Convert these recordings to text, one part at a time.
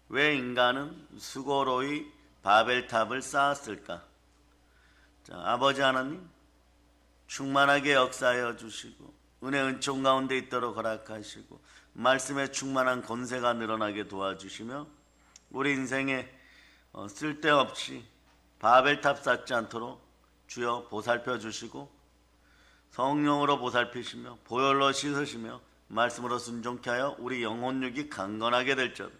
왜 인간은 수고로이 바벨탑을 쌓았을까? 자, 아버지 하나님, 충만하게 역사하여 주시고 은혜 은총 가운데 있도록 허락하시고 말씀에 충만한 권세가 늘어나게 도와주시며 우리 인생에 쓸데없이 바벨탑 쌓지 않도록 주여 보살펴 주시고 성령으로 보살피시며 보혈로 씻으시며 말씀으로 순종케 하여 우리 영혼육이 강건하게 될지어다.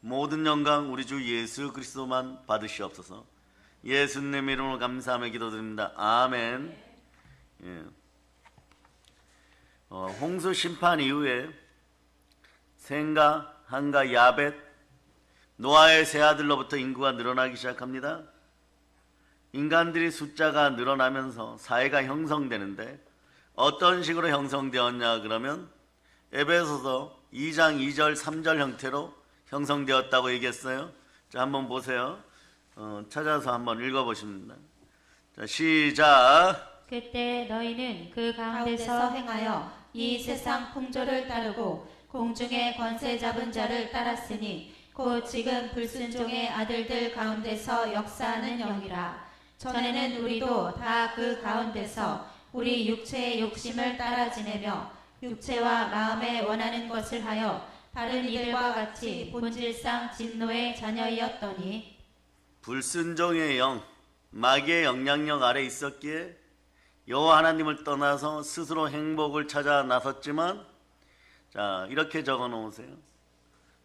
모든 영광 우리 주 예수 그리스도만 받으시옵소서. 예수님 이름으로 감사하며 기도드립니다. 아멘. 예. 홍수 심판 이후에 셈과 함과 야벳, 노아의 세 아들로부터 인구가 늘어나기 시작합니다. 인간들이 숫자가 늘어나면서 사회가 형성되는데 어떤 식으로 형성되었냐 그러면 에베소서 2장 2절 3절 형태로 형성되었다고 얘기했어요. 자, 한번 보세요. 찾아서 한번 읽어보십니다. 자, 시작. 그때 너희는 그 가운데서 행하여 이 세상 풍조를 따르고 공중의 권세 잡은 자를 따랐으니 곧 지금 불순종의 아들들 가운데서 역사하는 영이라. 전에는 우리도 다 그 가운데서 우리 육체의 욕심을 따라 지내며 육체와 마음에 원하는 것을 하여 다른 이들과 같이 본질상 진노의 자녀이었더니 불순종의 영, 마귀의 영향력 아래 있었기에 여호와 하나님을 떠나서 스스로 행복을 찾아 나섰지만, 자, 이렇게 적어 놓으세요.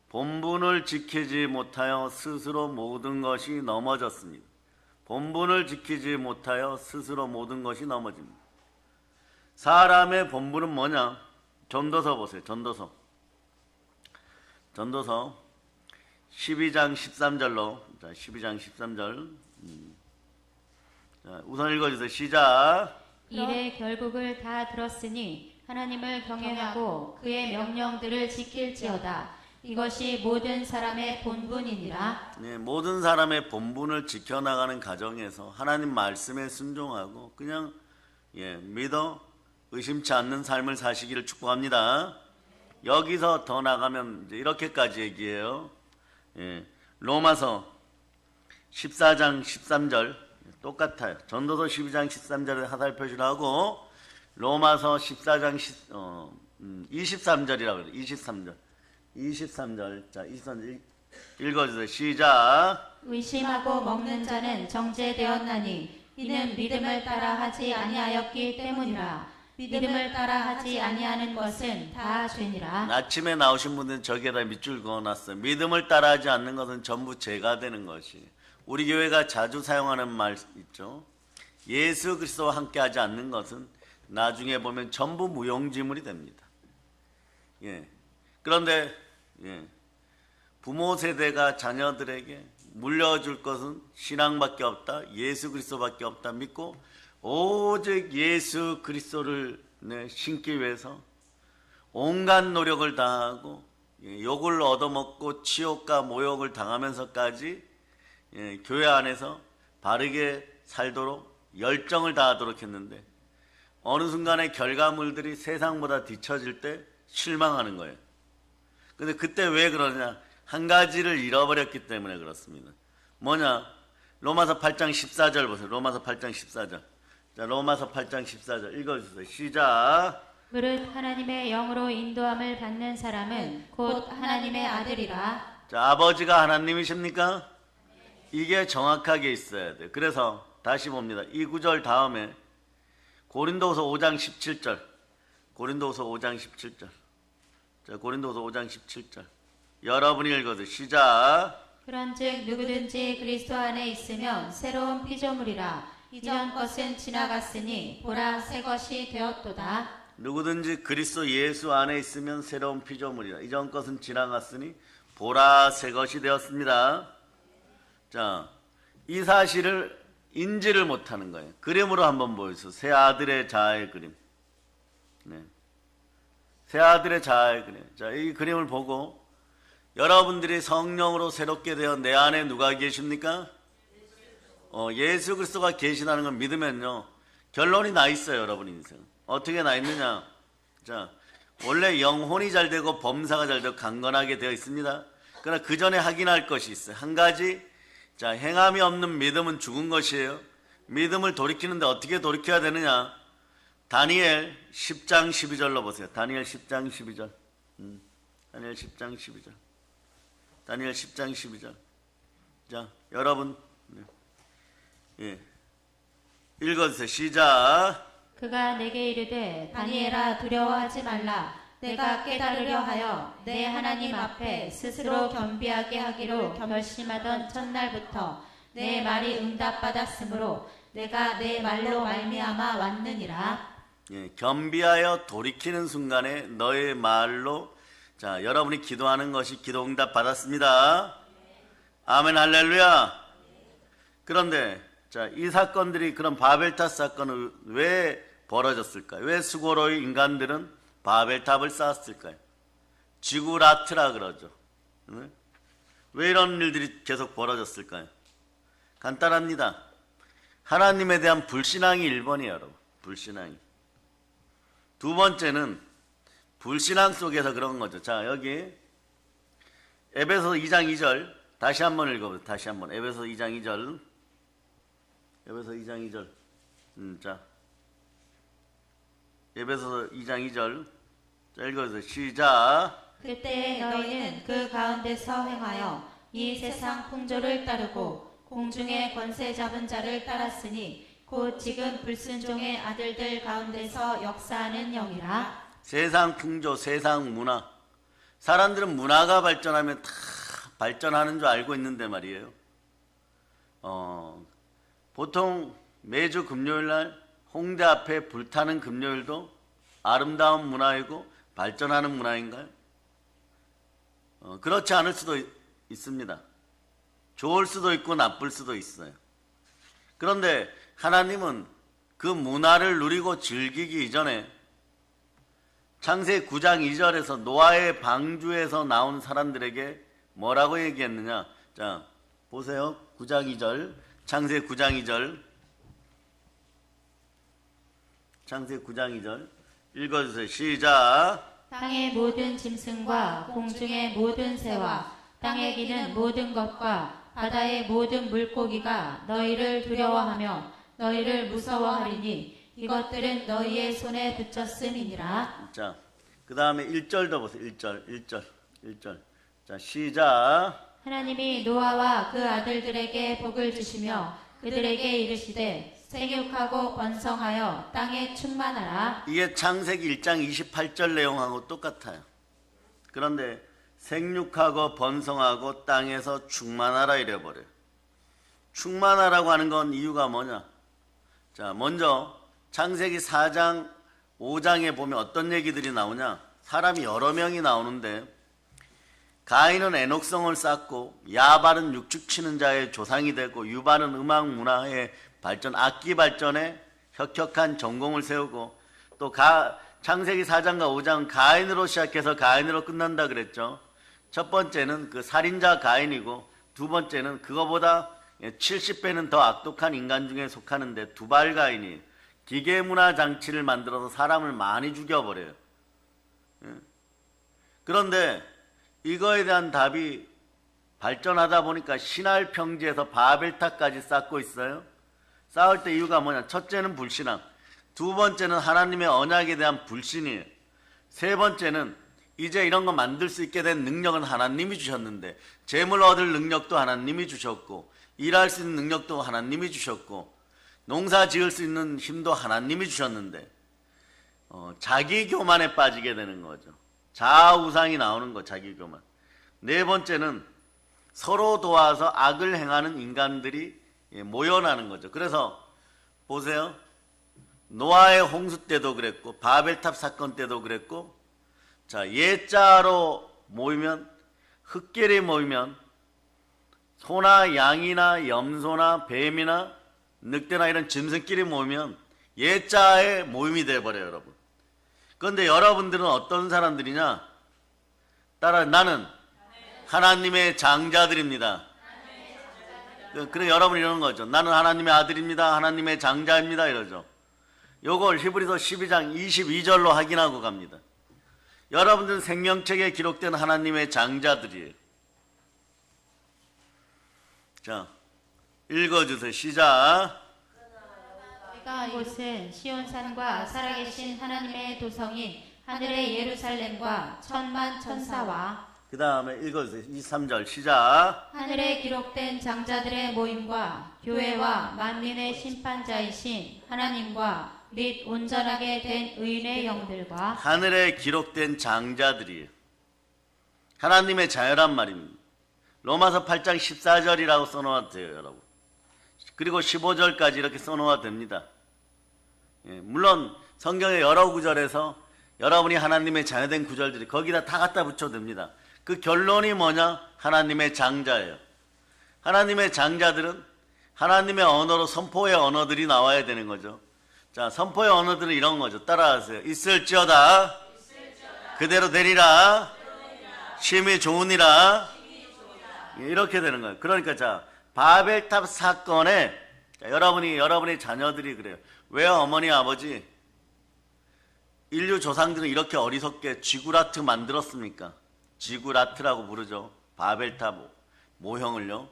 본분을 지키지 못하여 스스로 모든 것이 넘어졌습니다. 본분을 지키지 못하여 스스로 모든 것이 넘어집니다. 사람의 본분은 뭐냐? 전도서 보세요. 전도서 12장 13절로, 자, 12장 13절. 자, 우선 읽어주세요. 시작. 일의 결국을 다 들었으니 하나님을 경외하고 그의 명령들을 지킬지어다. 이것이 모든 사람의 본분이니라. 네, 모든 사람의 본분을 지켜나가는 과정에서 하나님 말씀에 순종하고 그냥 믿어 의심치 않는 삶을 사시기를 축복합니다. 여기서 더 나가면 이제 이렇게까지 얘기해요. 로마서 14장 13절 똑같아요. 전도서 12장 13절에 하살표시를 하고 로마서 14장 23절이라고 그래요. 23절. 자, 23절 읽어주세요. 시작. 의심하고 먹는 자는 정죄되었나니 이는 믿음을 따라 하지 아니하였기 때문이라. 믿음을 따라 하지 아니하는 것은 다 죄니라. 아침에 나오신 분들은 저기에다 밑줄 그어놨어요. 믿음을 따라하지 않는 것은 전부 죄가 되는 것이. 우리 교회가 자주 사용하는 말 있죠. 예수 그리스도와 함께하지 않는 것은 나중에 보면 전부 무용지물이 됩니다. 그런데 부모 세대가 자녀들에게 물려줄 것은 신앙밖에 없다, 예수 그리스도밖에 없다 믿고 오직 예수 그리스도를 신기 위해서 온갖 노력을 다하고 욕을 얻어먹고 치욕과 모욕을 당하면서까지 교회 안에서 바르게 살도록 열정을 다하도록 했는데 어느 순간에 결과물들이 세상보다 뒤처질 때 실망하는 거예요. 근데 그때 왜 그러냐? 한 가지를 잃어버렸기 때문에 그렇습니다. 뭐냐? 로마서 8장 14절 보세요. 로마서 8장 14절. 자, 로마서 8장 14절 읽어주세요. 시작. 무릇 하나님의 영으로 인도함을 받는 사람은 곧 하나님의 아들이라. 자, 아버지가 하나님이십니까? 이게 정확하게 있어야 돼요. 그래서 다시 봅니다. 이 구절 다음에 고린도후서 5장 17절. 고린도후서 5장 17절. 자, 고린도후서 5장 17절. 여러분이 읽어도 시작. 그런즉 누구든지 그리스도 안에 있으면 새로운 피조물이라. 이전 것은 지나갔으니 보라 새 것이 되었도다. 누구든지 그리스도 예수 안에 있으면 새로운 피조물이라. 이전 것은 지나갔으니 보라 새 것이 되었습니다. 자, 이 사실을 인지를 못하는 거예요. 그림으로 한번 보여주세요. 새 아들의 자아의 그림. 새 아들의 자아의 그림. 자, 이 그림을 보고 여러분들이 성령으로 새롭게 되어 내 안에 누가 계십니까? 예수 그리스도가 계시다는 걸 믿으면요, 결론이 나 있어요. 여러분 인생 어떻게 나 있느냐? 자, 원래 영혼이 잘 되고 범사가 잘 되고 강건하게 되어 있습니다. 그러나 그 전에 확인할 것이 있어요. 한 가지. 자, 행함이 없는 믿음은 죽은 것이에요. 믿음을 돌이키는데 어떻게 돌이켜야 되느냐? 다니엘 10장 12절로 보세요. 다니엘 10장 12절. 다니엘 10장 12절. 다니엘 10장 12절. 자, 여러분, 예, 읽어주세요. 시작. 그가 내게 이르되 다니엘아 두려워하지 말라. 내가 깨달으려 하여 내 하나님 앞에 스스로 겸비하게 하기로 결심하던 첫날부터 내 말이 응답받았으므로 내가 내 말로 말미암아 왔느니라. 예, 겸비하여 돌이키는 순간에 너의 말로, 자, 여러분이 기도하는 것이 기도 응답 받았습니다. 아멘, 할렐루야. 그런데 자, 이 사건들이, 그런 바벨탑 사건은 왜 벌어졌을까요? 왜 수고로이 인간들은 바벨탑을 쌓았을까요? 지구라트라 그러죠. 왜 이런 일들이 계속 벌어졌을까요? 간단합니다. 하나님에 대한 불신앙이 1번이에요, 여러분. 불신앙이. 두 번째는 불신앙 속에서 그런 거죠. 자, 여기 에베소 2장 2절 다시 한번 읽어보세요. 다시 한번. 에베소 2장 2절. 에베소 2장 2절. 자, 에베소 2장 2절. 자, 읽어주세요. 시작. 그때 너희는 그 가운데서 행하여 이 세상 풍조를 따르고 공중의 권세 잡은 자를 따랐으니 곧 지금 불순종의 아들들 가운데서 역사하는 영이라. 세상 풍조, 세상 문화. 사람들은 문화가 발전하면 다 발전하는 줄 알고 있는데 말이에요. 보통 매주 금요일 날 홍대 앞에 불타는 금요일도 아름다운 문화이고 발전하는 문화인가요? 그렇지 않을 수도 있습니다. 좋을 수도 있고 나쁠 수도 있어요. 그런데 하나님은 그 문화를 누리고 즐기기 이전에 창세기 9장 2절에서 노아의 방주에서 나온 사람들에게 뭐라고 얘기했느냐? 자, 보세요. 9장 2절. 창세기 9장 2절. 창세기 9장 2절. 읽어주세요. 시작. 땅의 모든 짐승과 공중의 모든 새와 땅에 기는 모든 것과 바다의 모든 물고기가 너희를 두려워하며 너희를 무서워하리니 이것들은 너희의 손에 붙였음이니라. 자, 그 다음에 1절 더 보세요. 1절. 자, 시작. 하나님이 노아와 그 아들들에게 복을 주시며 그들에게 이르시되 생육하고 번성하여 땅에 충만하라. 이게 창세기 1장 28절 내용하고 똑같아요. 그런데 생육하고 번성하고 땅에서 충만하라 이래버려요. 충만하라고 하는 건 이유가 뭐냐? 자, 먼저 창세기 4장 5장에 보면 어떤 얘기들이 나오냐? 사람이 여러 명이 나오는데 가인은 애녹성을 쌓고 야발은 육축치는 자의 조상이 되고 유발은 음악 문화의 발전, 악기 발전에 혁혁한 전공을 세우고 또 창세기 4장과 5장은 가인으로 시작해서 가인으로 끝난다 그랬죠. 첫 번째는 그 살인자 가인이고 두 번째는 그거보다 70배는 더 악독한 인간 중에 속하는데 두발 가인이 기계문화 장치를 만들어서 사람을 많이 죽여버려요. 그런데 이거에 대한 답이 발전하다 보니까 신할 평지에서 바벨탑까지 쌓고 있어요. 쌓을 때 이유가 뭐냐? 첫째는 불신앙, 두 번째는 하나님의 언약에 대한 불신이에요. 세 번째는 이제 이런 거 만들 수 있게 된 능력은 하나님이 주셨는데 재물 얻을 능력도 하나님이 주셨고 일할 수 있는 능력도 하나님이 주셨고 농사 지을 수 있는 힘도 하나님이 주셨는데 자기 교만에 빠지게 되는 거죠. 자아우상이 나오는 거, 자기 교만. 네 번째는 서로 도와서 악을 행하는 인간들이 모여나는 거죠. 그래서 보세요. 노아의 홍수 때도 그랬고 바벨탑 사건 때도 그랬고, 자, 예자로 모이면, 흑길이 모이면 소나 양이나 염소나 뱀이나 늑대나 이런 짐승끼리 모이면 예자의 모임이 돼버려요, 여러분. 그런데 여러분들은 어떤 사람들이냐? 따라 나는 하나님의 장자들입니다. 그래 여러분이 이러는 거죠. 나는 하나님의 아들입니다. 하나님의 장자입니다. 이러죠. 요걸 히브리서 12장 22절로 확인하고 갑니다. 여러분들은 생명책에 기록된 하나님의 장자들이에요. 자, 읽어주세요. 시작. 우리가 이곳은 시온산과 살아계신 하나님의 도성인 하늘의 예루살렘과 천만 천사와 그 다음에 읽어주세요. 23절 시작. 하늘에 기록된 장자들의 모임과 교회와 만민의 심판자이신 하나님과 및 온전하게 된 의인의 영들과 하늘에 기록된 장자들이에요. 하나님의 자녀란 말입니다. 로마서 8장 14절이라고 써놓았대요, 여러분. 그리고 15절까지 이렇게 써놓아 됩니다. 예, 물론 성경의 여러 구절에서 여러분이 하나님의 자녀된 구절들이 거기다 다 갖다 붙여도 됩니다. 그 결론이 뭐냐? 하나님의 장자예요. 하나님의 장자들은 하나님의 언어로 선포의 언어들이 나와야 되는 거죠. 자, 선포의 언어들은 이런 거죠. 따라하세요. 있을지어다. 그대로 되리라. 심히 좋으니라. 이렇게 되는 거예요. 그러니까 자, 바벨탑 사건에 자, 여러분의 자녀들이 그래요. 왜 어머니 아버지 인류 조상들은 이렇게 어리석게 지구라트 만들었습니까? 지구라트라고 부르죠. 바벨탑 모형을요.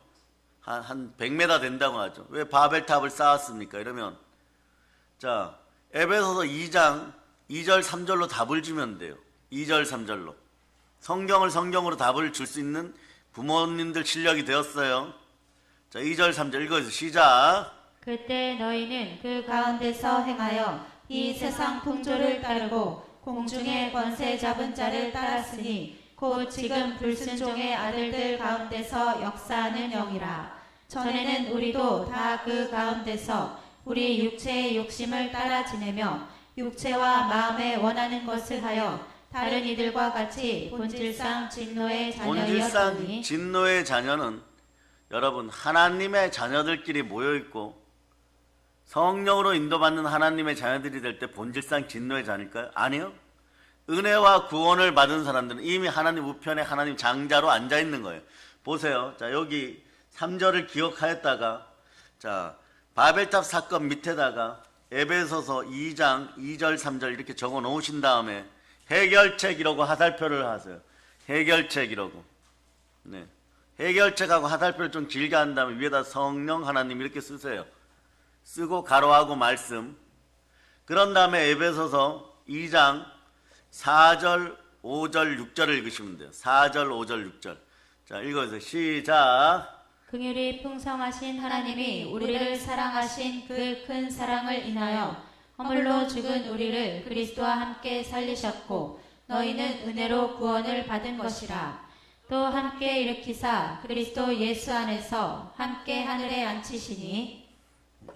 한 100m 된다고 하죠. 왜 바벨탑을 쌓았습니까? 이러면 자, 에베소서 2장 2절 3절로 답을 주면 돼요. 2절 3절로. 성경으로 답을 줄 수 있는 부모님들 실력이 되었어요. 자, 2절 3절 읽어주세요. 시작. 그때 너희는 그 가운데서 행하여 이 세상 풍조를 따르고 공중의 권세 잡은 자를 따랐으니 곧 지금 불순종의 아들들 가운데서 역사하는 영이라. 전에는 우리도 다 그 가운데서 우리 육체의 욕심을 따라 지내며 육체와 마음에 원하는 것을 하여 다른 이들과 같이 본질상 진노의 본질상 자녀였더니 진노의 자녀는 여러분 하나님의 자녀들끼리 모여있고 성령으로 인도받는 하나님의 자녀들이 될 때 본질상 진노의 자녀일까요? 아니요. 은혜와 구원을 받은 사람들은 이미 하나님 우편에 하나님 장자로 앉아있는 거예요. 보세요. 자, 여기 3절을 기억하였다가 자, 바벨탑 사건 밑에다가 에베소서 2장 2절 3절 이렇게 적어 놓으신 다음에 해결책이라고 하살표를 하세요. 해결책이라고. 네. 해결책하고 하살표를 좀 길게 한 다음에 위에다 성령 하나님 이렇게 쓰세요. 쓰고 가로하고 말씀. 그런 다음에 에베소서 2장 4절, 5절, 6절을 읽으시면 돼요. 4절, 5절, 6절. 자, 읽어주세요. 시작. 긍휼이 풍성하신 하나님이 우리를 사랑하신 그 큰 사랑을 인하여 허물로 죽은 우리를 그리스도와 함께 살리셨고 너희는 은혜로 구원을 받은 것이라. 또 함께 일으키사 그리스도 예수 안에서 함께 하늘에 앉히시니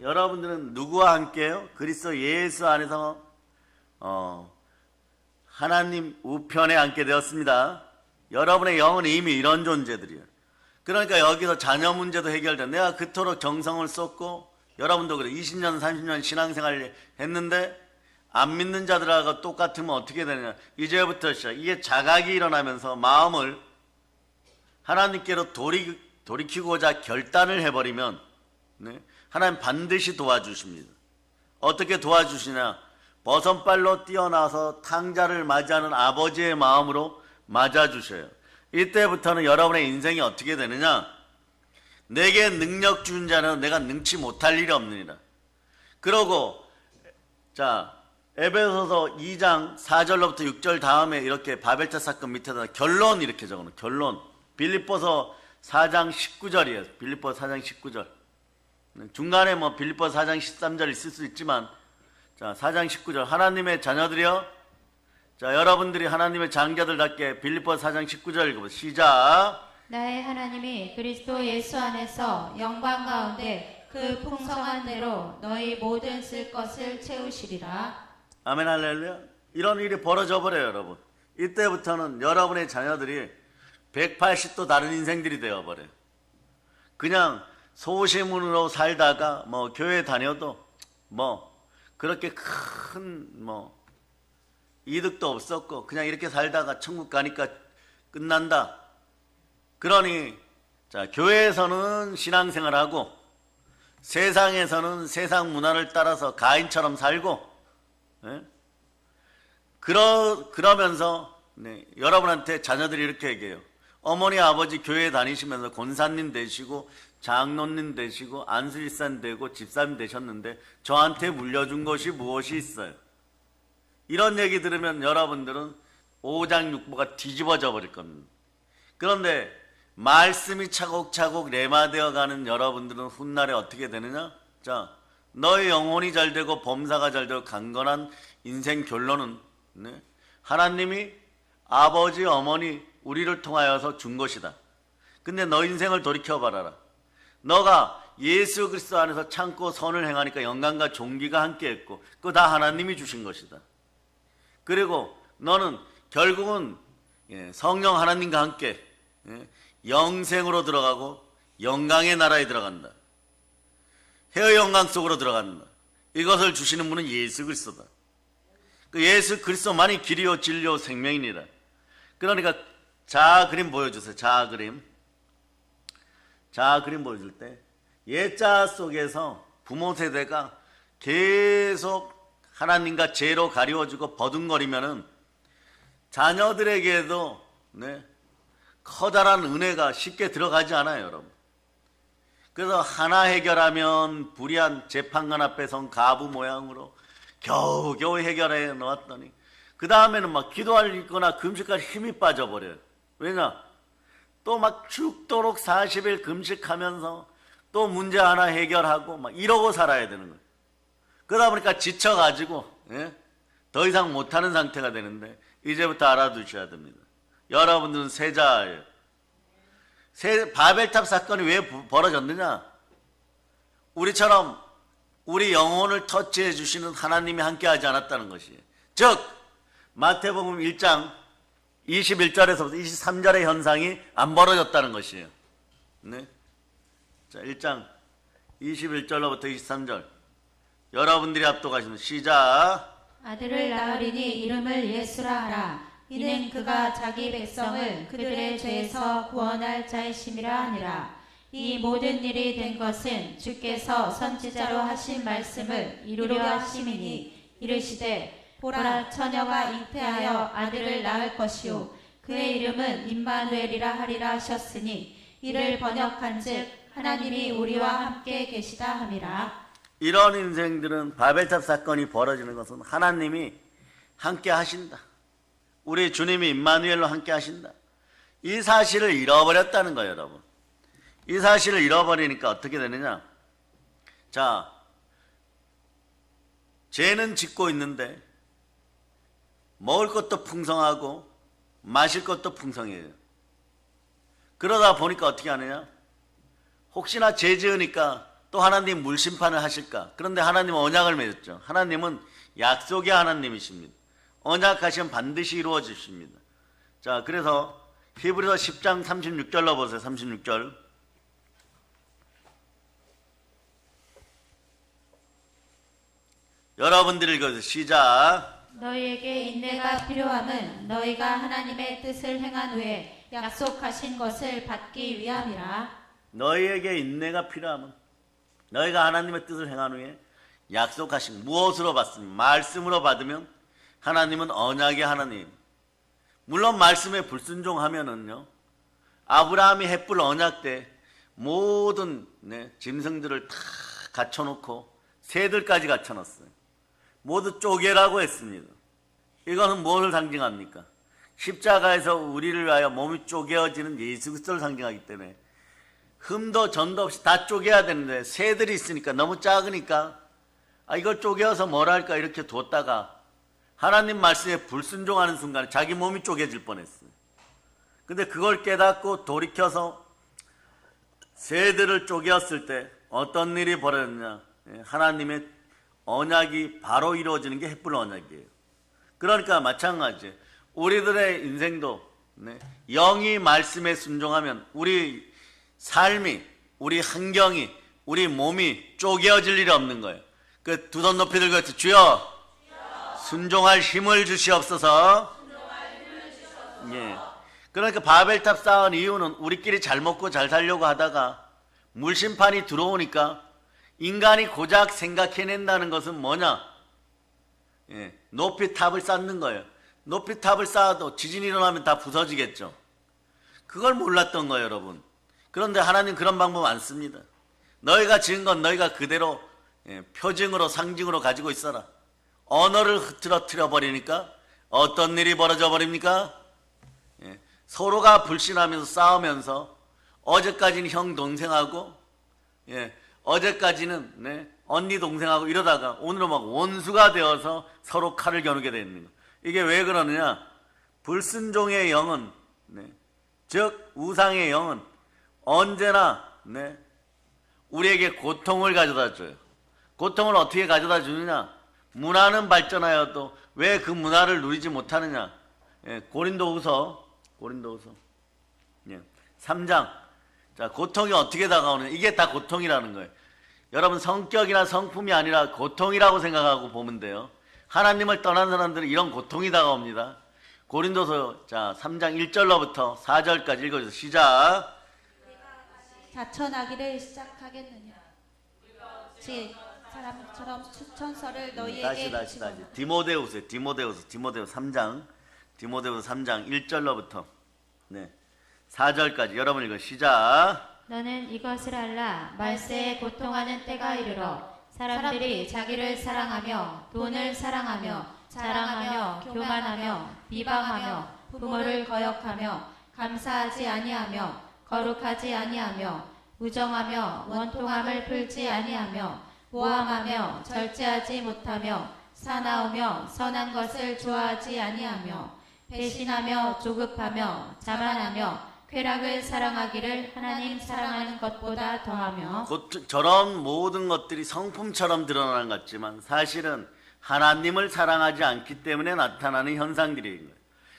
여러분들은 누구와 함께요? 그리스도 예수 안에서 하나님 우편에 앉게 되었습니다. 여러분의 영은 이미 이런 존재들이에요. 그러니까 여기서 자녀 문제도 해결돼. 내가 그토록 정성을 쏟고 여러분도 그래 20년 30년 신앙생활 했는데 안 믿는 자들하고 똑같으면 어떻게 되느냐. 이제부터 시작. 이게 자각이 일어나면서 마음을 하나님께로 돌이키고자 결단을 해버리면 네? 하나님 반드시 도와주십니다. 어떻게 도와주시냐. 버선발로 뛰어나서 탕자를 맞이하는 아버지의 마음으로 맞아주셔요. 이때부터는 여러분의 인생이 어떻게 되느냐. 내게 능력 준 자는 내가 능치 못할 일이 없느니라. 그러고 자 에베소서 2장 4절로부터 6절 다음에 이렇게 바벨탑 사건 밑에다 결론 이렇게 적어놓은 결론. 빌립보서 4장 19절이에요. 빌립보서 4장 19절. 중간에 뭐 빌립보서 4장 13절 있을 수 있지만 자 4장 19절 하나님의 자녀들이여 자 여러분들이 하나님의 장자들답게 빌립보서 4장 19절 읽어보세요. 시작. 나의 하나님이 그리스도 예수 안에서 영광 가운데 그 풍성한 대로 너희 모든 쓸 것을 채우시리라. 아멘 할렐루야. 이런 일이 벌어져 버려요 여러분. 이때부터는 여러분의 자녀들이 180도 다른 인생들이 되어버려요. 그냥 소시문으로 살다가 뭐 교회 다녀도 뭐 그렇게 큰 뭐 이득도 없었고 그냥 이렇게 살다가 천국 가니까 끝난다. 그러니 자 교회에서는 신앙생활하고 세상에서는 세상 문화를 따라서 가인처럼 살고 예? 그러면서 네, 여러분한테 자녀들이 이렇게 얘기해요. 어머니 아버지 교회 다니시면서 권사님 되시고 장로님 되시고 안수일산 되고 집사님 되셨는데 저한테 물려준 것이 무엇이 있어요? 이런 얘기 들으면 여러분들은 오장육부가 뒤집어져 버릴 겁니다. 그런데 말씀이 차곡차곡 레마되어 가는 여러분들은 훗날에 어떻게 되느냐? 자, 너의 영혼이 잘 되고 범사가 잘 되고 강건한 인생 결론은 하나님이 아버지 어머니 우리를 통하여서 준 것이다. 근데 너 인생을 돌이켜 봐라. 너가 예수 그리스도 안에서 참고 선을 행하니까 영광과 존귀가 함께했고 그거 다 하나님이 주신 것이다. 그리고 너는 결국은 성령 하나님과 함께 영생으로 들어가고 영광의 나라에 들어간다. 해의 영광 속으로 들어간다. 이것을 주시는 분은 예수 그리스도다. 그 예수 그리스도만이 길이요 진리요 생명이니라. 그러니까 자아 그림 보여주세요. 자아 그림 보여줄 때 옛자아 속에서 부모 세대가 계속 하나님과 죄로 가리워주고 버둥거리면은 자녀들에게도 커다란 은혜가 쉽게 들어가지 않아요, 여러분. 그래서 하나 해결하면 불의한 재판관 앞에 선 가부 모양으로 겨우겨우 해결해 놓았더니 그 다음에는 막 기도할 거나 금식할 힘이 빠져버려요. 왜냐? 또 막 죽도록 40일 금식하면서 또 문제 하나 해결하고 막 이러고 살아야 되는 거예요. 그러다 보니까 지쳐가지고 더 이상 못하는 상태가 되는데 이제부터 알아두셔야 됩니다. 여러분들은 세자예요. 바벨탑 사건이 왜 벌어졌느냐? 우리처럼 우리 영혼을 터치해 주시는 하나님이 함께하지 않았다는 것이에요. 즉 마태복음 1장 21절에서부터 23절의 현상이 안 벌어졌다는 것이에요. 자, 1장 21절로부터 23절 여러분들이 합독하시면 시작. 아들을 낳으리니 이름을 예수라 하라. 이는 그가 자기 백성을 그들의 죄에서 구원할 자이심이라 하니라. 이 모든 일이 된 것은 주께서 선지자로 하신 말씀을 이루려 하심이니 이르시되 보라 처녀가 잉태하여 아들을 낳을 것이요 그의 이름은 임마누엘이라 하리라 하셨으니 이를 번역한즉 하나님이 우리와 함께 계시다 함이라. 이런 인생들은 바벨탑 사건이 벌어지는 것은 하나님이 함께 하신다. 우리 주님이 임마누엘로 함께 하신다. 이 사실을 잃어버렸다는 거예요, 여러분. 이 사실을 잃어버리니까 어떻게 되느냐? 자, 죄는 짓고 있는데 먹을 것도 풍성하고 마실 것도 풍성해요. 그러다 보니까 어떻게 하느냐? 혹시나 죄 지으니까 또 하나님 물심판을 하실까? 그런데 하나님은 언약을 맺었죠. 하나님은 약속의 하나님이십니다. 언약하시면 반드시 이루어 주십니다. 자, 그래서 히브리서 10장 36절로 보세요. 36절. 여러분들이 읽어주세요. 시작. 너희에게 인내가 필요함은 너희가 하나님의 뜻을 행한 후에 약속하신 것을 받기 위함이라. 너희에게 인내가 필요함은 너희가 하나님의 뜻을 행한 후에 약속하신 무엇으로 받습니까? 말씀으로 받으면 하나님은 언약의 하나님. 물론 말씀에 불순종하면은요, 아브라함이 햇불 언약 때 모든 짐승들을 다 갖춰놓고 새들까지 갖춰놨어요. 모두 쪼개라고 했습니다. 이거는 무엇을 상징합니까? 십자가에서 우리를 위하여 몸이 쪼개어지는 예수 그리스도를 상징하기 때문에 흠도 전도 없이 다 쪼개야 되는데 새들이 있으니까 너무 작으니까 이걸 쪼개어서 뭐라 할까 이렇게 뒀다가 하나님 말씀에 불순종하는 순간에 자기 몸이 쪼개질 뻔했어요. 근데 그걸 깨닫고 돌이켜서 새들을 쪼개었을 때 어떤 일이 벌어졌냐? 하나님의 언약이 바로 이루어지는 게 햇불 언약이에요. 그러니까 마찬가지예요. 우리들의 인생도 영이 말씀에 순종하면 우리 삶이, 우리 환경이, 우리 몸이 쪼개어질 일이 없는 거예요. 그 두 손 높이 들고 주여 순종할 힘을 주시옵소서. 예. 그러니까 바벨탑 쌓은 이유는 우리끼리 잘 먹고 잘 살려고 하다가 물심판이 들어오니까 인간이 고작 생각해낸다는 것은 뭐냐? 높이 탑을 쌓는 거예요. 높이 탑을 쌓아도 지진이 일어나면 다 부서지겠죠. 그걸 몰랐던 거예요, 여러분. 그런데 하나님 그런 방법 안 씁니다. 너희가 지은 건 너희가 그대로 표징으로 상징으로 가지고 있어라. 언어를 흐트러뜨려 버리니까 어떤 일이 벌어져 버립니까? 서로가 불신하면서 싸우면서 어제까지는 형 동생하고 어제까지는 언니 동생하고 이러다가 오늘은 막 원수가 되어서 서로 칼을 겨누게 되는 거예요. 이게 왜 그러느냐? 불순종의 영은 즉 우상의 영은 언제나 우리에게 고통을 가져다 줘요. 고통을 어떻게 가져다 주느냐? 문화는 발전하여도 왜 그 문화를 누리지 못하느냐? 고린도후서 3장. 자, 고통이 어떻게 다가오느냐? 이게 다 고통이라는 거예요. 여러분, 성격이나 성품이 아니라 고통이라고 생각하고 보면 돼요. 하나님을 떠난 사람들은 이런 고통이 다가옵니다. 고린도서 3장 1절로부터 4절까지 읽어주세요. 시작. 자천하기를 시작하겠느냐? 지 사람처럼 추천서를 너희에게 다시. 디모데후서 3장 1절로부터 4절까지 여러분 읽어. 시작. 너는 이것을 알라. 말세에 고통하는 때가 이르러 사람들이 자기를 사랑하며 돈을 사랑하며 자랑하며 교만하며 비방하며 부모를 거역하며 감사하지 아니하며 거룩하지 아니하며 무정하며 원통함을 풀지 아니하며 모함하며 절제하지 못하며 사나우며 선한 것을 좋아하지 아니하며 배신하며 조급하며 자만하며 쾌락을 사랑하기를 하나님 사랑하는 것보다 더하며 저런 모든 것들이 성품처럼 드러나는 것 같지만 사실은 하나님을 사랑하지 않기 때문에 나타나는 현상들인 거예요.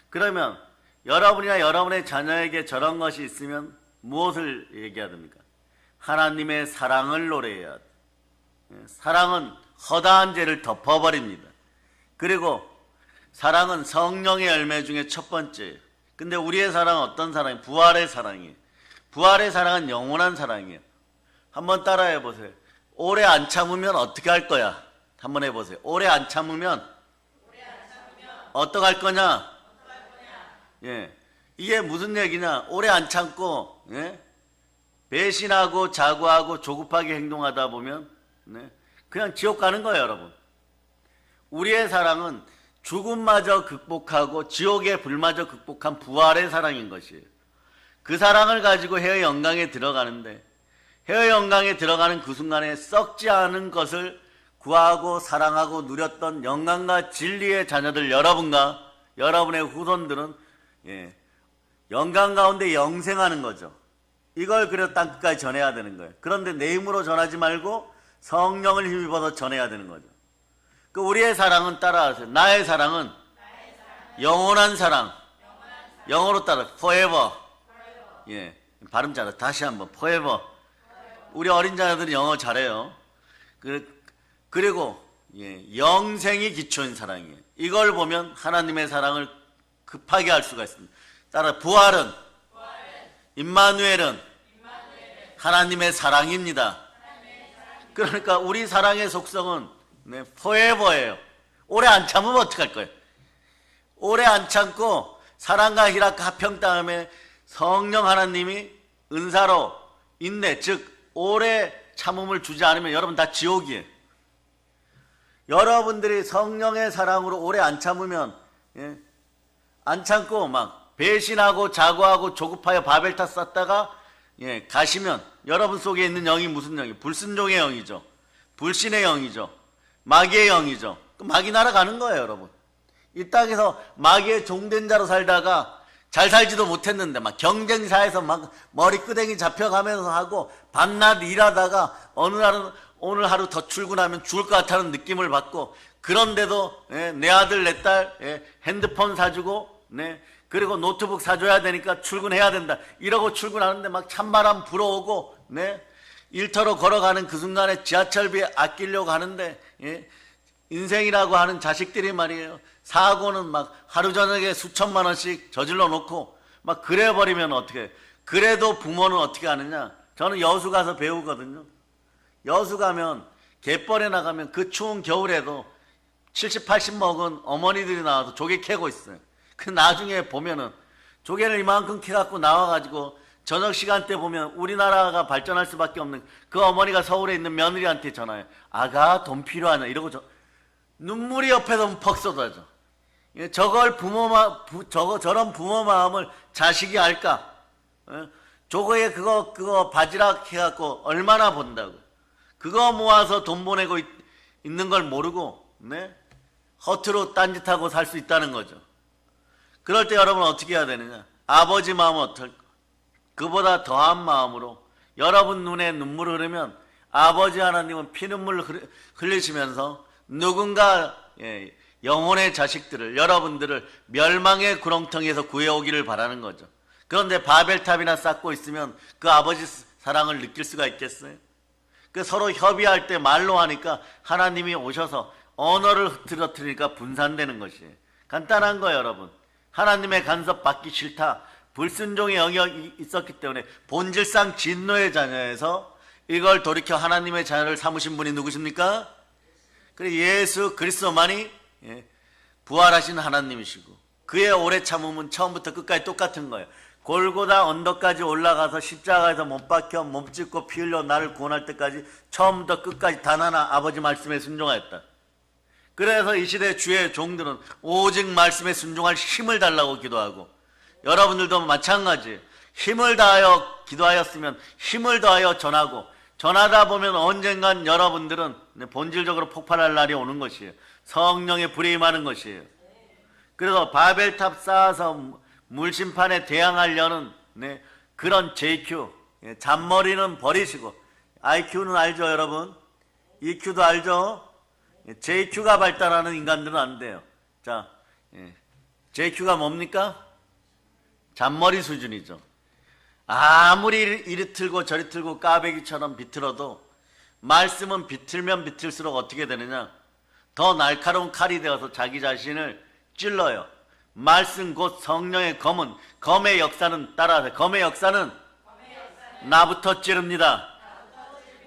그러면 여러분이나 여러분의 자녀에게 저런 것이 있으면 무엇을 얘기해야 됩니까? 하나님의 사랑을 노래해야 돼. 사랑은 허다한 죄를 덮어버립니다. 그리고 사랑은 성령의 열매 중에 첫 번째예요. 근데 우리의 사랑은 어떤 사랑이에요? 부활의 사랑이에요. 부활의 사랑은 영원한 사랑이에요. 한번 따라해 보세요. 오래 안 참으면 어떻게 할 거야? 한번 해보세요. 오래 안 참으면 어떻게 할 거냐? 이게 무슨 얘기냐? 오래 안 참고 배신하고 자고하고 조급하게 행동하다 보면 그냥 지옥 가는 거예요, 여러분. 우리의 사랑은 죽음마저 극복하고 지옥의 불마저 극복한 부활의 사랑인 것이에요. 그 사랑을 가지고 해의 영광에 들어가는데 해의 영광에 들어가는 그 순간에 썩지 않은 것을 구하고 사랑하고 누렸던 영광과 진리의 자녀들 여러분과 여러분의 후손들은 영광 가운데 영생하는 거죠. 이걸 그래서 땅끝까지 전해야 되는 거예요. 그런데 내 힘으로 전하지 말고 성령을 힘입어서 전해야 되는 거죠. 그 우리의 사랑은 따라하세요. 나의 사랑은 영원한 사랑. 영어로 따라 forever. 발음 잘해. 다시 한번 forever. 우리 어린 자녀들은 영어 잘해요. 그리고 영생이 기초인 사랑이에요. 이걸 보면 하나님의 사랑을 급하게 알 수가 있습니다. 따라 부활은 임마누엘은 하나님의 사랑입니다. 그러니까 우리 사랑의 속성은 forever예요. 오래 안 참으면 어떡할 거예요? 오래 안 참고 사랑과 희락과 화평 다음에 성령 하나님이 은사로 인내, 즉 오래 참음을 주지 않으면 여러분 다 지옥이에요. 여러분들이 성령의 사랑으로 오래 안 참으면 안 참고 막 배신하고 자고하고 조급하여 바벨탑 쌓다가 가시면 여러분 속에 있는 영이 무슨 영이에요? 불순종의 영이죠. 불신의 영이죠. 마귀의 영이죠. 마귀 날아가는 거예요, 여러분. 이 땅에서 마귀의 종된 자로 살다가 잘 살지도 못했는데 막 경쟁사에서 막 머리끄댕이 잡혀가면서 하고 밤낮 일하다가 어느 날은 오늘 하루 더 출근하면 죽을 것 같다는 느낌을 받고 그런데도 내 아들 내 딸 핸드폰 사주고 그리고 노트북 사줘야 되니까 출근해야 된다 이러고 출근하는데 막 찬바람 불어오고 일터로 걸어가는 그 순간에 지하철비 아끼려고 하는데 인생이라고 하는 자식들이 말이에요. 사고는 막 하루 저녁에 수천만 원씩 저질러 놓고 막 그래버리면 어떻게 그래도 부모는 어떻게 하느냐. 저는 여수 가서 배우거든요. 여수 가면 갯벌에 나가면 그 추운 겨울에도 70, 80 먹은 어머니들이 나와서 조개 캐고 있어요. 그 나중에 보면은 조개를 이만큼 캐갖고 나와가지고 저녁 시간대 보면 우리나라가 발전할 수밖에 없는 그 어머니가 서울에 있는 며느리한테 전화해. 아가 돈 필요하냐 이러고 눈물이 옆에서 퍽 쏟아져. 저런 부모 마음을 자식이 알까? 저거에 그거 바지락 해갖고 얼마나 번다고. 그거 모아서 돈 보내고 있는 걸 모르고, 네? 허투루 딴짓하고 살 수 있다는 거죠. 그럴 때 여러분 어떻게 해야 되느냐? 아버지 마음은 어떨까? 그보다 더한 마음으로 여러분 눈에 눈물 흐르면 아버지 하나님은 피눈물 흘리시면서 누군가 영혼의 자식들을, 여러분들을 멸망의 구렁텅이에서 구해오기를 바라는 거죠. 그런데 바벨탑이나 쌓고 있으면 그 아버지 사랑을 느낄 수가 있겠어요? 그 서로 협의할 때 말로 하니까 하나님이 오셔서 언어를 흐트러뜨리니까 분산되는 것이에요. 간단한 거예요, 여러분. 하나님의 간섭 받기 싫다. 불순종의 영역이 있었기 때문에 본질상 진노의 자녀에서 이걸 돌이켜 하나님의 자녀를 삼으신 분이 누구십니까? 그래 예수 그리스도만이 부활하신 하나님이시고 그의 오래 참음은 처음부터 끝까지 똑같은 거예요. 골고다 언덕까지 올라가서 십자가에서 못 박혀 몸 찢고 피 흘려 나를 구원할 때까지 처음부터 끝까지 단 하나 아버지 말씀에 순종하였다. 그래서 이 시대 주의 종들은 오직 말씀에 순종할 힘을 달라고 기도하고, 여러분들도 마찬가지 힘을 다하여 기도하였으면 힘을 다하여 전하고, 전하다 보면 언젠간 여러분들은 본질적으로 폭발할 날이 오는 것이에요. 성령의 불이 임하는 것이에요. 그래서 바벨탑 쌓아서 물심판에 대항하려는 그런 JQ, 잔머리는 버리시고, IQ는 알죠 여러분? EQ도 알죠? JQ가 발달하는 인간들은 안 돼요. 자, JQ가 뭡니까? 잔머리 수준이죠. 아무리 이리 틀고 저리 틀고 까베기처럼 비틀어도 말씀은 비틀면 비틀수록 어떻게 되느냐? 더 날카로운 칼이 되어서 자기 자신을 찔러요. 말씀 곧 성령의 검은, 검의 역사는 따라하세요. 검의 역사는 나부터 찌릅니다.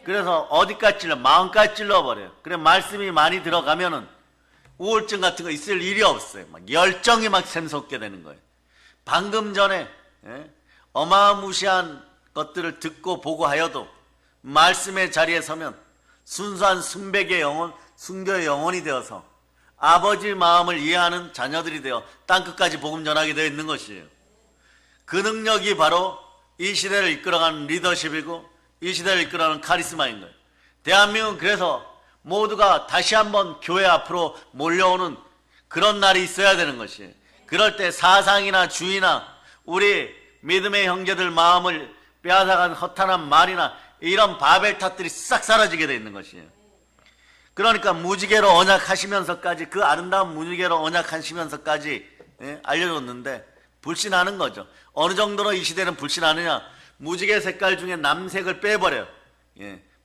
그래서 어디까지 찔러? 마음까지 찔러버려요. 그래 말씀이 많이 들어가면은 우울증 같은 거 있을 일이 없어요. 막 열정이 막 샘솟게 되는 거예요. 방금 전에 어마무시한 것들을 듣고 보고 하여도 말씀의 자리에 서면 순수한 순백의 영혼, 순교의 영혼이 되어서 아버지 마음을 이해하는 자녀들이 되어 땅끝까지 복음 전하게 되어 있는 것이에요. 그 능력이 바로 이 시대를 이끌어가는 리더십이고 이 시대를 이끌어가는 카리스마인 거예요. 대한민국은 그래서 모두가 다시 한번 교회 앞으로 몰려오는 그런 날이 있어야 되는 것이에요. 그럴 때 사상이나 주의나 우리 믿음의 형제들 마음을 빼앗아간 허탄한 말이나 이런 바벨탑들이 싹 사라지게 되어 있는 것이에요. 그러니까 무지개로 언약하시면서까지, 그 아름다운 무지개로 언약하시면서까지 알려줬는데 불신하는 거죠. 어느 정도로 이 시대는 불신하느냐? 무지개 색깔 중에 남색을 빼버려요.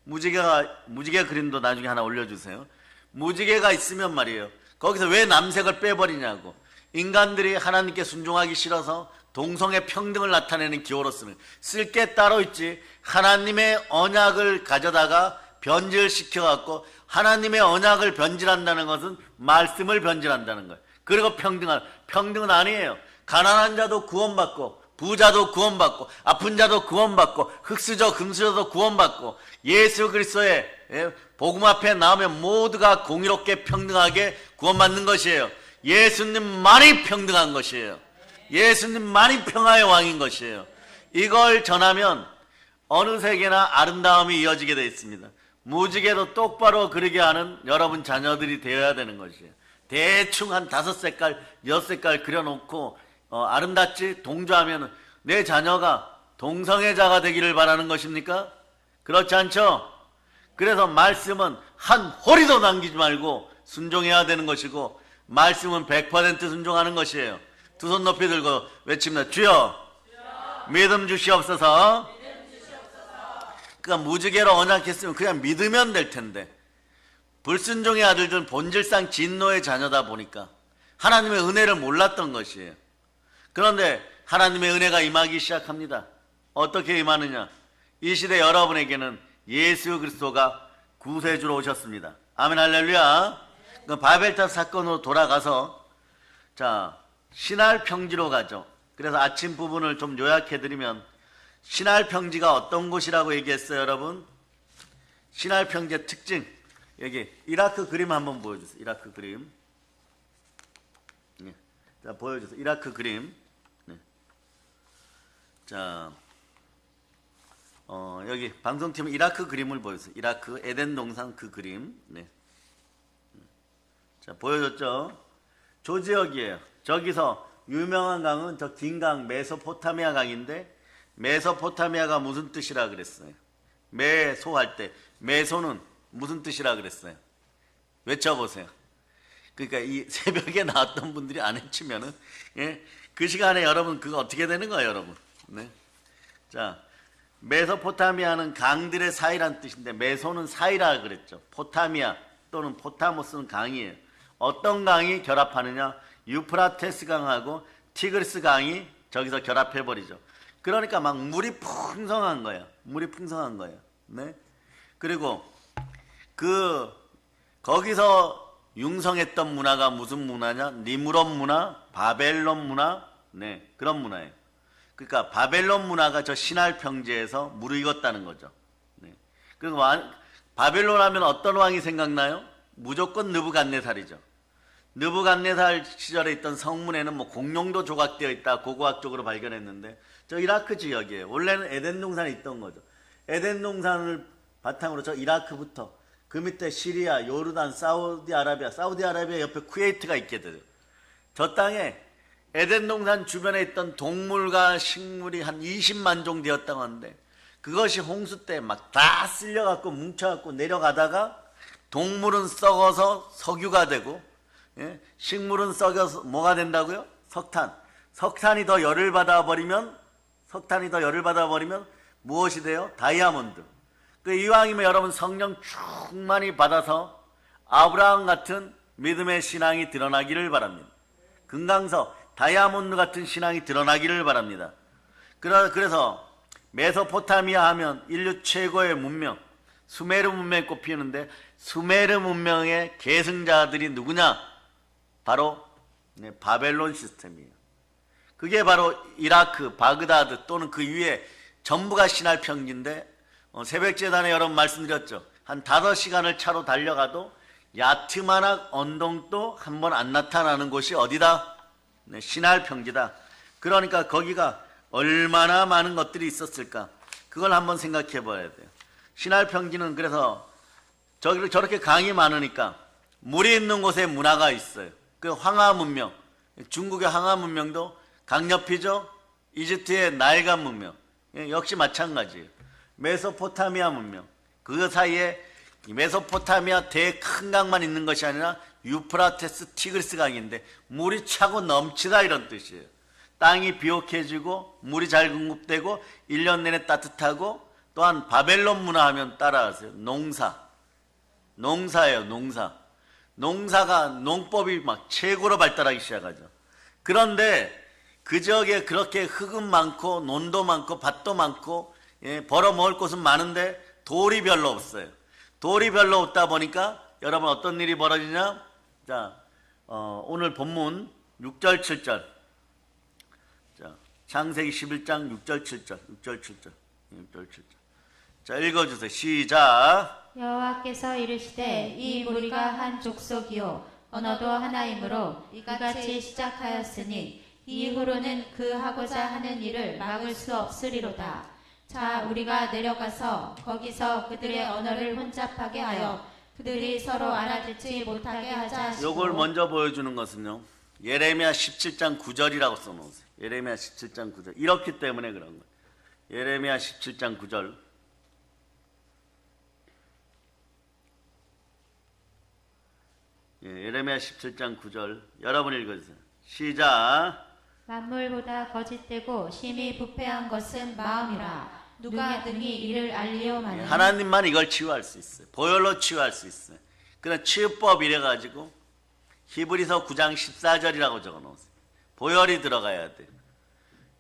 무지개 그림도 나중에 하나 올려주세요. 무지개가 있으면 말이에요. 거기서 왜 남색을 빼버리냐고. 인간들이 하나님께 순종하기 싫어서 동성애 평등을 나타내는 기호로 쓰는, 쓸 게 따로 있지. 하나님의 언약을 가져다가 변질시켜갖고, 하나님의 언약을 변질한다는 것은 말씀을 변질한다는 거예요. 그리고 평등은 아니에요. 가난한 자도 구원받고 부자도 구원받고 아픈 자도 구원받고 흙수저 금수저도 구원받고 예수 그리스도의 복음 앞에 나오면 모두가 공의롭게 평등하게 구원받는 것이에요. 예수님만이 평등한 것이에요. 예수님만이 평화의 왕인 것이에요. 이걸 전하면 어느 세계나 아름다움이 이어지게 되어 있습니다. 무지개도 똑바로 그리게 하는 여러분 자녀들이 되어야 되는 것이에요. 대충 한 5색깔, 6색깔 그려놓고 아름답지? 동조하면 내 자녀가 동성애자가 되기를 바라는 것입니까? 그렇지 않죠? 그래서 말씀은 한 호리도 남기지 말고 순종해야 되는 것이고, 말씀은 100% 순종하는 것이에요. 두 손 높이 들고 외칩니다. 주여, 믿음 주시옵소서. 그러니까 무지개로 언약했으면 그냥 믿으면 될 텐데, 불순종의 아들들은 본질상 진노의 자녀다 보니까 하나님의 은혜를 몰랐던 것이에요. 그런데 하나님의 은혜가 임하기 시작합니다. 어떻게 임하느냐? 이 시대 여러분에게는 예수 그리스도가 구세주로 오셨습니다. 아멘 할렐루야. 그 바벨탑 사건으로 돌아가서 자 신할 평지로 가죠. 그래서 아침 부분을 좀 요약해드리면 신할 평지가 어떤 곳이라고 얘기했어요, 여러분? 신할 평지의 특징. 여기 이라크 그림 한번 보여주세요. 이라크 그림. 네. 자, 보여주세요. 이라크 그림. 네. 자, 여기 방송팀 이라크 그림을 보여주세요. 이라크 에덴 동산 그 그림. 네. 자, 보여줬죠? 저 지역이에요. 저기서 유명한 강은 저 긴 강 메소포타미아 강인데, 메소포타미아가 무슨 뜻이라 그랬어요? 메소할 때 메소는 무슨 뜻이라 그랬어요? 외쳐보세요. 그러니까 이 새벽에 나왔던 분들이 안 외치면은, 예, 그 시간에 여러분 그거 어떻게 되는 거예요, 여러분? 네. 자, 메소포타미아는 강들의 사이란 뜻인데, 메소는 사이라 그랬죠. 포타미아 또는 포타모스는 강이에요. 어떤 강이 결합하느냐? 유프라테스 강하고 티그리스 강이 저기서 결합해버리죠. 그러니까 막 물이 풍성한 거예요. 물이 풍성한 거예요. 네. 그리고 거기서 융성했던 문화가 무슨 문화냐? 니무롯 문화, 바벨론 문화, 네, 그런 문화예요. 그러니까 바벨론 문화가 저 시날 평지에서 무르익었다는 거죠. 네. 그리고 바벨론 하면 어떤 왕이 생각나요? 무조건 느부갓네살이죠. 느부갓네살 시절에 있던 성문에는 뭐 공룡도 조각되어 있다 고고학적으로 발견했는데, 저 이라크 지역이에요. 원래는 에덴 동산에 있던 거죠. 에덴 동산을 바탕으로 저 이라크부터 그 밑에 시리아, 요르단, 사우디아라비아 옆에 쿠웨이트가 있게 되죠. 저 땅에 에덴 동산 주변에 있던 동물과 식물이 한 20만 종 되었다고 하는데, 그것이 홍수 때 막 다 쓸려갖고 뭉쳐갖고 내려가다가 동물은 썩어서 석유가 되고, 예? 식물은 썩어서 뭐가 된다고요? 석탄이 더 열을 받아버리면 무엇이 돼요? 다이아몬드. 그 이왕이면 여러분 성령 충만히 받아서 아브라함 같은 믿음의 신앙이 드러나기를 바랍니다. 금강석, 다이아몬드 같은 신앙이 드러나기를 바랍니다. 그래서 메소포타미아 하면 인류 최고의 문명, 수메르 문명이 꼽히는데, 수메르 문명의 계승자들이 누구냐? 바로 바벨론 시스템이에요. 그게 바로 이라크, 바그다드 또는 그 위에 전부가 신할 평지인데, 새벽재단에 여러분 말씀드렸죠. 한 5시간을 차로 달려가도 야트마낙 언덕도 한 번 안 나타나는 곳이 어디다? 네, 신할 평지다. 그러니까 거기가 얼마나 많은 것들이 있었을까? 그걸 한번 생각해 봐야 돼요. 신할 평지는 그래서 저렇게 강이 많으니까 물이 있는 곳에 문화가 있어요. 그 황하 문명, 중국의 황하 문명도 강옆이죠. 이집트의 나일강 문명, 역시 마찬가지예요. 메소포타미아 문명, 그 사이에 메소포타미아 큰 강만 있는 것이 아니라 유프라테스, 티그리스 강인데 물이 차고 넘치다 이런 뜻이에요. 땅이 비옥해지고 물이 잘 공급되고 1년 내내 따뜻하고, 또한 바벨론 문화 하면 따라하세요. 농사예요. 농사가 농법이 막 최고로 발달하기 시작하죠. 그런데 그 지역에 그렇게 흙은 많고 논도 많고 밭도 많고, 예, 벌어먹을 곳은 많은데 돌이 별로 없어요. 돌이 별로 없다 보니까 여러분 어떤 일이 벌어지냐? 자, 오늘 본문 6절 7절. 자, 창세기 11장 6절 7절. 자, 읽어주세요. 시작. 여호와께서 이르시되 이 무리가 한 족속이요 언어도 하나이므로 이같이 시작하였으니 이후로는 그 하고자 하는 일을 막을 수 없으리로다. 자, 우리가 내려가서 거기서 그들의 언어를 혼잡하게 하여 그들이 서로 알아듣지 못하게 하자 하시고. 요걸 먼저 보여주는 것은요, 예레미야 17장 9절이라고 써놓으세요. 예레미야 17장 9절. 이렇기 때문에 그런 거예요. 예레미야 17장 9절. 예레미야 17장 9절. 여러분 읽어주세요. 시작. 만물보다 거짓되고 심히 부패한 것은 마음이라. 누가 능히 이를 알리오마는. 하나님만 이걸 치유할 수 있어요. 보혈로 치유할 수 있어요. 그런 치유법 이래가지고 히브리서 9장 14절이라고 적어놓으세요. 보혈이 들어가야 돼요.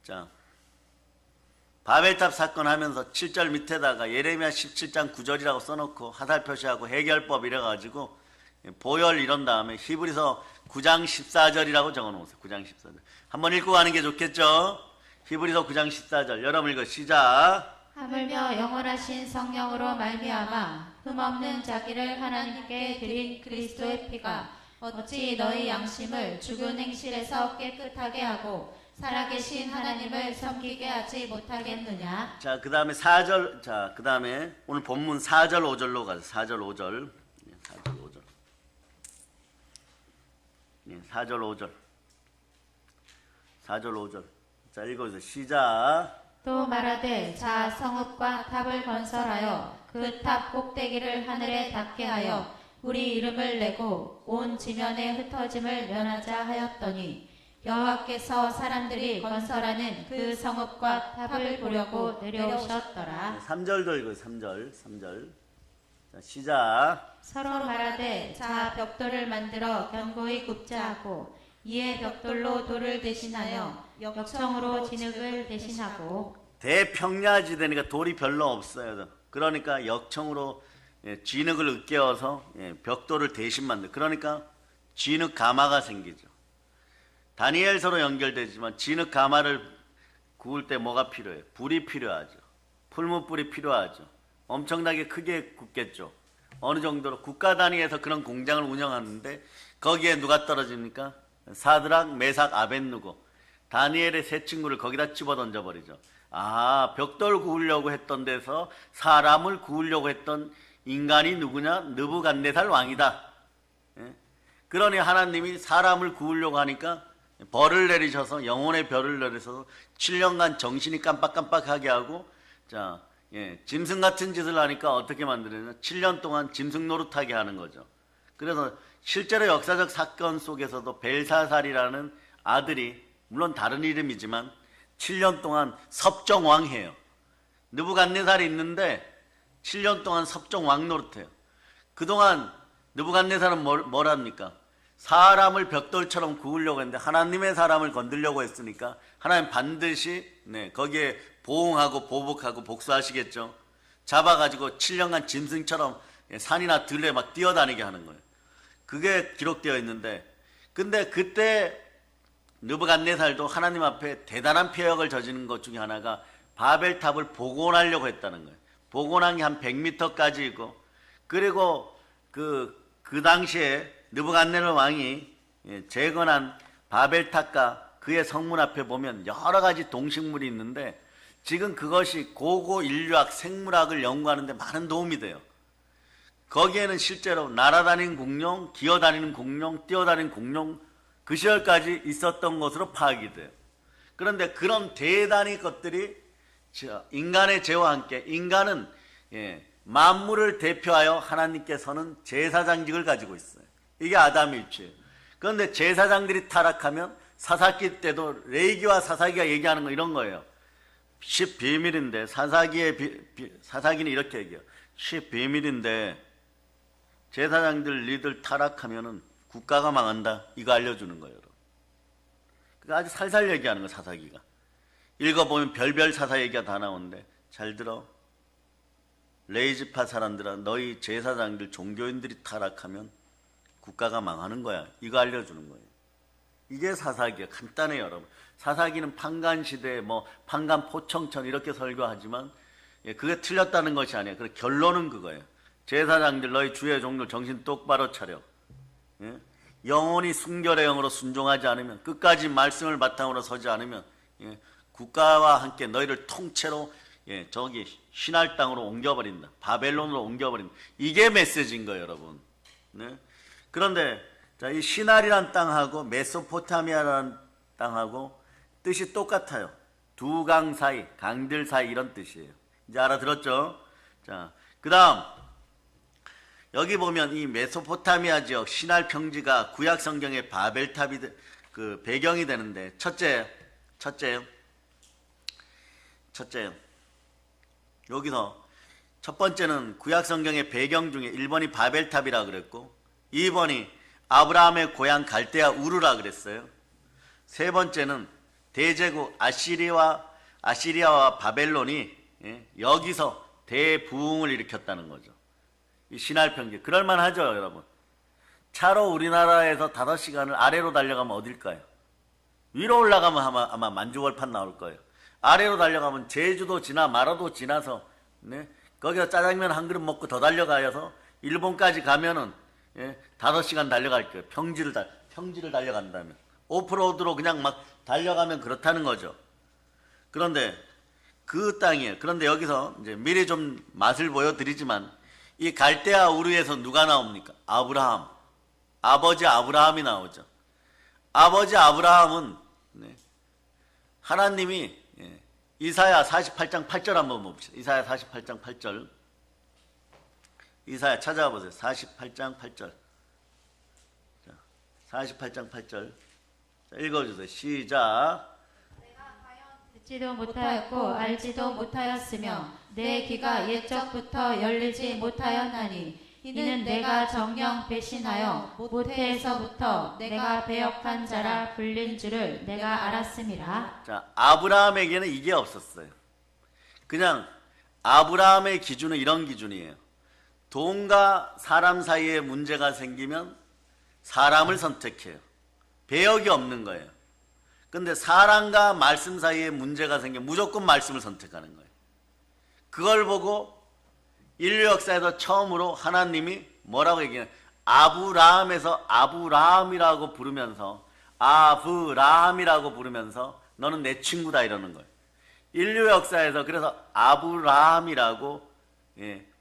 자, 바벨탑 사건 하면서 7절 밑에다가 예레미야 17장 9절이라고 써놓고 하살 표시하고 해결법 이래가지고 보혈 이런 다음에 히브리서 9장 14절이라고 적어놓으세요. 9장 14절. 한번 읽고 가는 게 좋겠죠? 히브리서 9장 14절. 여러분 읽어 시작. 하물며 영원하신 성령으로 말미암아 흠없는 자기를 하나님께 드린 그리스도의 피가 어찌 너희 양심을 죽은 행실에서 깨끗하게 하고 살아계신 하나님을 섬기게 하지 못하겠느냐. 자, 그 다음에 4절. 자, 그 다음에 오늘 본문 4절 5절로 가죠. 4절 5절. 4절 5절. 4절 5절. 4절 5절. 자, 읽어주세요. 시작. 또 말하되 자 성읍과 탑을 건설하여 그 탑 꼭대기를 하늘에 닿게 하여 우리 이름을 내고 온 지면에 흩어짐을 면하자 하였더니 여호와께서 사람들이 건설하는 그 성읍과 탑을 보려고 내려오셨더라. 3절도 읽어요. 3절. 3절. 자, 시작. 서로 말하되 자 벽돌을 만들어 견고히 굽자 하고 이에 벽돌로 돌을 대신하여 역청으로 진흙을 대신하고. 대평야지대니까 돌이 별로 없어요. 그러니까 역청으로 진흙을 으깨어서 벽돌을 대신 만들. 그러니까 진흙 가마가 생기죠. 다니엘서로 연결되지만 진흙 가마를 구울 때 뭐가 필요해요? 불이 필요하죠. 풀무불이 필요하죠. 엄청나게 크게 굽겠죠. 어느 정도로 국가 단위에서 그런 공장을 운영하는데 거기에 누가 떨어집니까? 사드락, 메삭, 아벳누고 다니엘의 세 친구를 거기다 집어 던져버리죠. 아, 벽돌 구우려고 했던 데서 사람을 구우려고 했던 인간이 누구냐? 느부갓네살 왕이다. 그러니 하나님이 사람을 구우려고 하니까 벌을 내리셔서 영혼의 별을 내리셔서 7년간 정신이 깜빡깜빡하게 하고 짐승 같은 짓을 하니까 어떻게 만드느냐? 7년 동안 짐승 노릇하게 하는 거죠. 그래서 실제로 역사적 사건 속에서도 벨사살이라는 아들이 물론 다른 이름이지만 7년 동안 섭정왕해요. 느부갓네살이 있는데 7년 동안 섭정왕 노릇해요. 그동안 느부갓네살은 뭘 합니까? 사람을 벽돌처럼 구우려고 했는데 하나님의 사람을 건들려고 했으니까 하나님 반드시 거기에 보응하고 보복하고 복수하시겠죠. 잡아가지고 7년간 짐승처럼 산이나 들에 막 뛰어다니게 하는 거예요. 그게 기록되어 있는데 근데 그때 느부갓네살도 하나님 앞에 대단한 폐역을 저지른 것 중에 하나가 바벨탑을 복원하려고 했다는 거예요. 복원한 게 한 100m까지 있고 그리고 그 당시에 느부갓네살 왕이 재건한 바벨탑과 그의 성문 앞에 보면 여러 가지 동식물이 있는데 지금 그것이 고고 인류학, 생물학을 연구하는 데 많은 도움이 돼요. 거기에는 실제로 날아다니는 공룡, 기어다니는 공룡, 뛰어다니는 공룡 그 시절까지 있었던 것으로 파악이 돼요. 그런데 그런 대단히 것들이 인간의 죄와 함께 인간은 만물을 대표하여 하나님께서는 제사장직을 가지고 있어요. 이게 아담의 일치예요. 그런데 제사장들이 타락하면 사사기 때도 레이기와 사사기가 얘기하는 거 이런 거예요. 10비밀인데 사사기는 이렇게 얘기해요. 10비밀인데 제사장들 니들 타락하면은 국가가 망한다. 이거 알려주는 거예요. 그러니까 아주 살살 얘기하는 거예요. 사사기가. 읽어보면 별별 사사 얘기가 다 나오는데 잘 들어. 레이지파 사람들아 너희 제사장들 종교인들이 타락하면 국가가 망하는 거야. 이거 알려주는 거예요. 이게 사사기야. 간단해요, 여러분. 사사기는 판간시대, 판간 포청천 이렇게 설교하지만 그게 틀렸다는 것이 아니에요. 그 결론은 그거예요. 제사장들 너희 주의 종들 정신 똑바로 차려. 영원히 순결의 영으로 순종하지 않으면 끝까지 말씀을 바탕으로 서지 않으면 국가와 함께 너희를 통째로 저기 신할 땅으로 옮겨버린다. 바벨론으로 옮겨버린다. 이게 메시지인 거예요, 여러분. 그런데 이 신할이란 땅하고 메소포타미아라는 땅하고 뜻이 똑같아요. 두 강 사이, 강들 사이 이런 뜻이에요. 이제 알아들었죠? 자, 그 다음 여기 보면 이 메소포타미아 지역 신할 평지가 구약 성경의 바벨탑이 그 배경이 되는데 첫째요. 여기서 첫 번째는 구약 성경의 배경 중에 1번이 바벨탑이라 그랬고 2번이 아브라함의 고향 갈대아 우르라 그랬어요. 세 번째는 대제국 아시리아와 바벨론이 여기서 대부흥을 일으켰다는 거죠. 이 신할 평지 그럴만하죠, 여러분. 차로 우리나라에서 5시간을 아래로 달려가면 어딜까요? 위로 올라가면 아마 만주벌판 나올 거예요. 아래로 달려가면 제주도 지나 마라도 지나서 네? 거기서 짜장면 한 그릇 먹고 더 달려가서 일본까지 가면은 5시간 달려갈 거예요. 평지를 달려간다면. 오프로드로 그냥 막 달려가면 그렇다는 거죠. 그런데 그 땅이에요. 그런데 여기서 이제 미리 좀 맛을 보여드리지만 이 갈대아 우르에서 누가 나옵니까? 아브라함. 아버지 아브라함이 나오죠. 아버지 아브라함은 하나님이 이사야 48장 8절 한번 봅시다. 이사야 48장 8절. 이사야 찾아와 보세요. 48장 8절. 48장 8절. 읽어주세요. 시작. 듣지도 못하였고 알지도 못하였으며 내 귀가 옛적부터 열리지 못하였나니 이는 내가 정녕 배신하여 모태에서부터 내가 배역한 자라 불린 줄을 내가 알았음이라. 자, 아브라함에게는 이게 없었어요. 그냥 아브라함의 기준은 이런 기준이에요. 돈과 사람 사이에 문제가 생기면 사람을 선택해요. 배역이 없는 거예요. 근데 사람과 말씀 사이에 문제가 생기면 무조건 말씀을 선택하는 거예요. 그걸 보고 인류 역사에서 처음으로 하나님이 뭐라고 얘기해요? 아브라함에서 아브라함이라고 부르면서 아브라함이라고 부르면서 너는 내 친구다 이러는 거예요. 인류 역사에서 그래서 아브라함이라고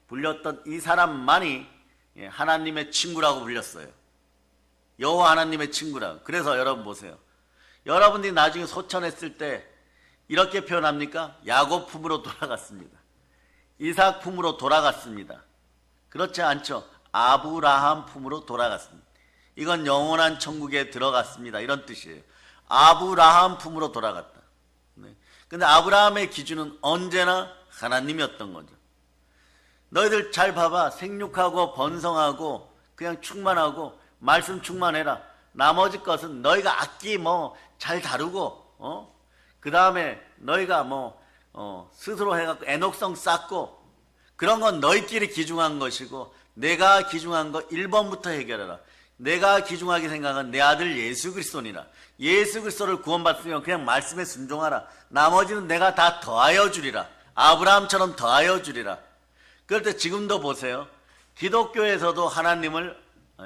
불렸던 이 사람만이 하나님의 친구라고 불렸어요. 여호와 하나님의 친구라고. 그래서 여러분 보세요. 여러분들이 나중에 소천했을 때 이렇게 표현합니까? 야곱 품으로 돌아갔습니다. 이삭 품으로 돌아갔습니다. 그렇지 않죠? 아브라함 품으로 돌아갔습니다. 이건 영원한 천국에 들어갔습니다. 이런 뜻이에요. 아브라함 품으로 돌아갔다. 근데 아브라함의 기준은 언제나 하나님이었던 거죠. 너희들 잘 봐봐. 생육하고 번성하고 그냥 충만하고 말씀 충만해라. 나머지 것은 너희가 악기 잘 다루고 그 다음에 너희가 스스로 해갖고 애녹성 쌓고 그런 건 너희끼리 기중한 것이고 내가 기중한 거 1번부터 해결해라. 내가 기중하게 생각한 내 아들 예수 그리스도니라. 예수 그리스도를 구원받으면 그냥 말씀에 순종하라. 나머지는 내가 다 더하여 주리라. 아브라함처럼 더하여 주리라. 그럴 때 지금도 보세요. 기독교에서도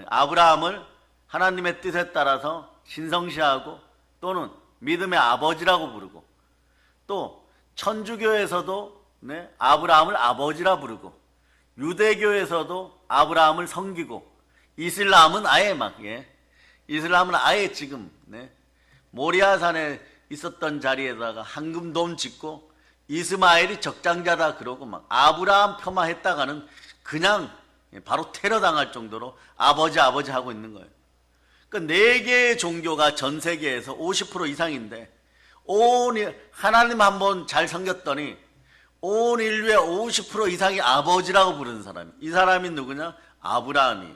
아브라함을 하나님의 뜻에 따라서 신성시하고 또는 믿음의 아버지라고 부르고 또 천주교에서도 아브라함을 아버지라 부르고 유대교에서도 아브라함을 섬기고 이슬람은 아예 지금 모리아산에 있었던 자리에다가 황금돔 짓고 이스마엘이 적장자다 그러고 막 아브라함 폄하했다가는 그냥 바로 테러 당할 정도로 아버지 하고 있는 거예요. 그 4개의 종교가 전 세계에서 50% 이상인데 하나님 한번 잘 섬겼더니 온 인류의 50% 이상이 아버지라고 부르는 사람이. 이 사람이 누구냐? 아브라함이.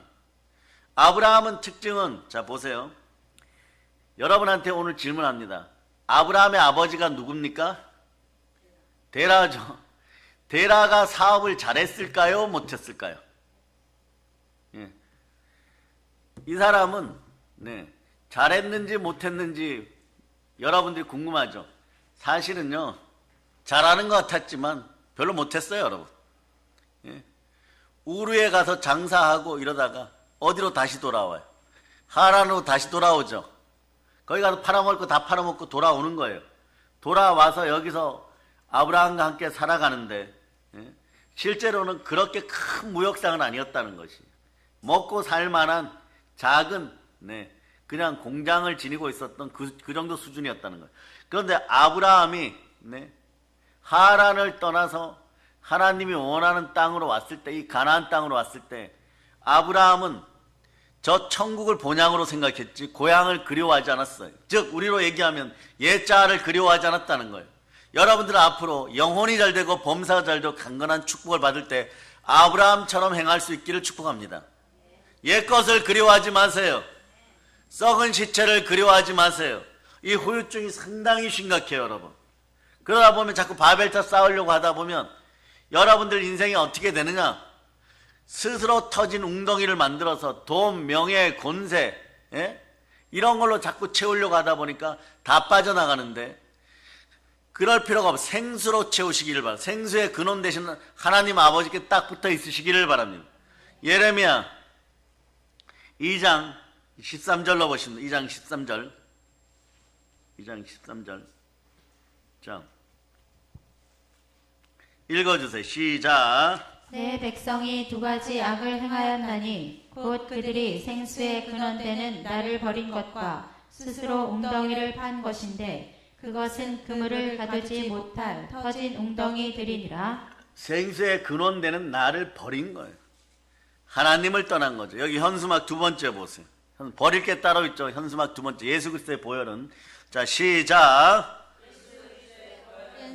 아브라함은 특징은 자 보세요. 여러분한테 오늘 질문합니다. 아브라함의 아버지가 누굽니까? 데라죠. 데라가 사업을 잘했을까요? 못했을까요? 이 사람은 잘했는지 못했는지 여러분들이 궁금하죠? 사실은요, 잘하는 것 같았지만 별로 못했어요, 여러분. 우르에 가서 장사하고 이러다가 어디로 다시 돌아와요? 하란으로 다시 돌아오죠. 거기 가서 팔아먹을 거 다 팔아먹고 돌아오는 거예요. 돌아와서 여기서 아브라함과 함께 살아가는데 실제로는 그렇게 큰 무역상은 아니었다는 것이. 먹고 살 만한 작은 그냥 공장을 지니고 있었던 그 정도 수준이었다는 거예요. 그런데 아브라함이 하란을 떠나서 하나님이 원하는 땅으로 왔을 때, 이 가나안 땅으로 왔을 때 아브라함은 저 천국을 본향으로 생각했지 고향을 그리워하지 않았어요. 즉 우리로 얘기하면 옛자를 그리워하지 않았다는 거예요. 여러분들은 앞으로 영혼이 잘되고 범사가 잘되고 강건한 축복을 받을 때 아브라함처럼 행할 수 있기를 축복합니다. 옛것을 그리워하지 마세요. 썩은 시체를 그리워하지 마세요. 이 후유증이 상당히 심각해요, 여러분. 그러다 보면 자꾸 바벨탑 쌓으려고 하다 보면 여러분들 인생이 어떻게 되느냐? 스스로 터진 웅덩이를 만들어서 돈, 명예, 권세, 예? 이런 걸로 자꾸 채우려고 하다 보니까 다 빠져나가는데, 그럴 필요가 없어. 생수로 채우시기를 바랍니다. 생수의 근원 되신 하나님 아버지께 딱 붙어 있으시기를 바랍니다. 예레미야 2장 13절로 보십니다. 2장 13절. 2장 13절. 자, 읽어주세요. 시작. 내 백성이 두 가지 악을 행하였나니 곧 그들이 생수의 근원되는 나를 버린 것과 스스로 웅덩이를 판 것인데 그것은 그물을 가두지 못할 터진 웅덩이들이니라. 생수의 근원되는 나를 버린 거예요. 하나님을 떠난 거죠. 여기 현수막 두 번째 보세요. 버릴 게 따로 있죠. 현수막 두 번째. 예수 그리스도의 보혈은. 자, 시작.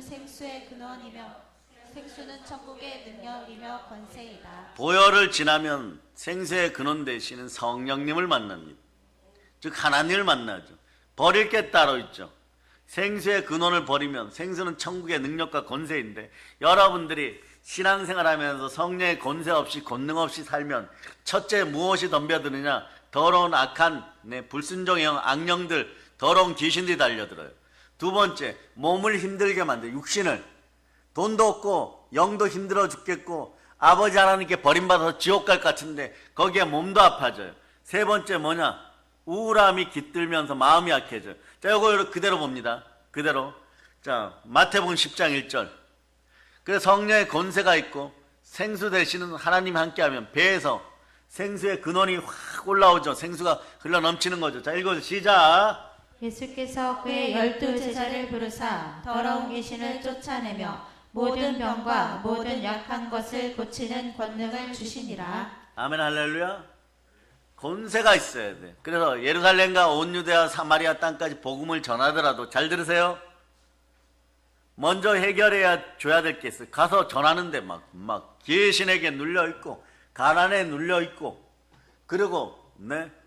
생수의 근원이며 생수는 천국의 능력이며 권세이다. 보혈을 지나면 생수의 근원 되시는 성령님을 만납니다. 즉 하나님을 만나죠. 버릴 게 따로 있죠. 생수의 근원을 버리면, 생수는 천국의 능력과 권세인데, 여러분들이 신앙생활하면서 성령의 권세 없이 권능 없이 살면 첫째 무엇이 덤벼드느냐? 더러운 악한 불순종의 영, 악령들, 더러운 귀신들이 달려들어요. 두 번째, 몸을 힘들게 만들어요. 육신을. 돈도 없고 영도 힘들어 죽겠고 아버지 하나님께 버림받아서 지옥 갈 것 같은데 거기에 몸도 아파져요. 세 번째 뭐냐? 우울함이 깃들면서 마음이 약해져요. 자, 이거 그대로 봅니다. 그대로. 자, 마태복음 10장 1절. 그래서 성령의 권세가 있고 생수 되시는 하나님이 함께하면 배에서 생수의 근원이 확 올라오죠. 생수가 흘러 넘치는 거죠. 자, 읽어주세요. 시작. 예수께서 그의 12제자를 부르사 더러운 귀신을 쫓아내며 모든 병과 모든 약한 것을 고치는 권능을 주시니라. 아멘 할렐루야. 권세가 있어야 돼. 그래서 예루살렘과 온 유대와 사마리아 땅까지 복음을 전하더라도 잘 들으세요. 먼저 해결해야 줘야 될 게 있어요. 가서 전하는데 막 귀신에게 눌려 있고 가난에 눌려 있고 그리고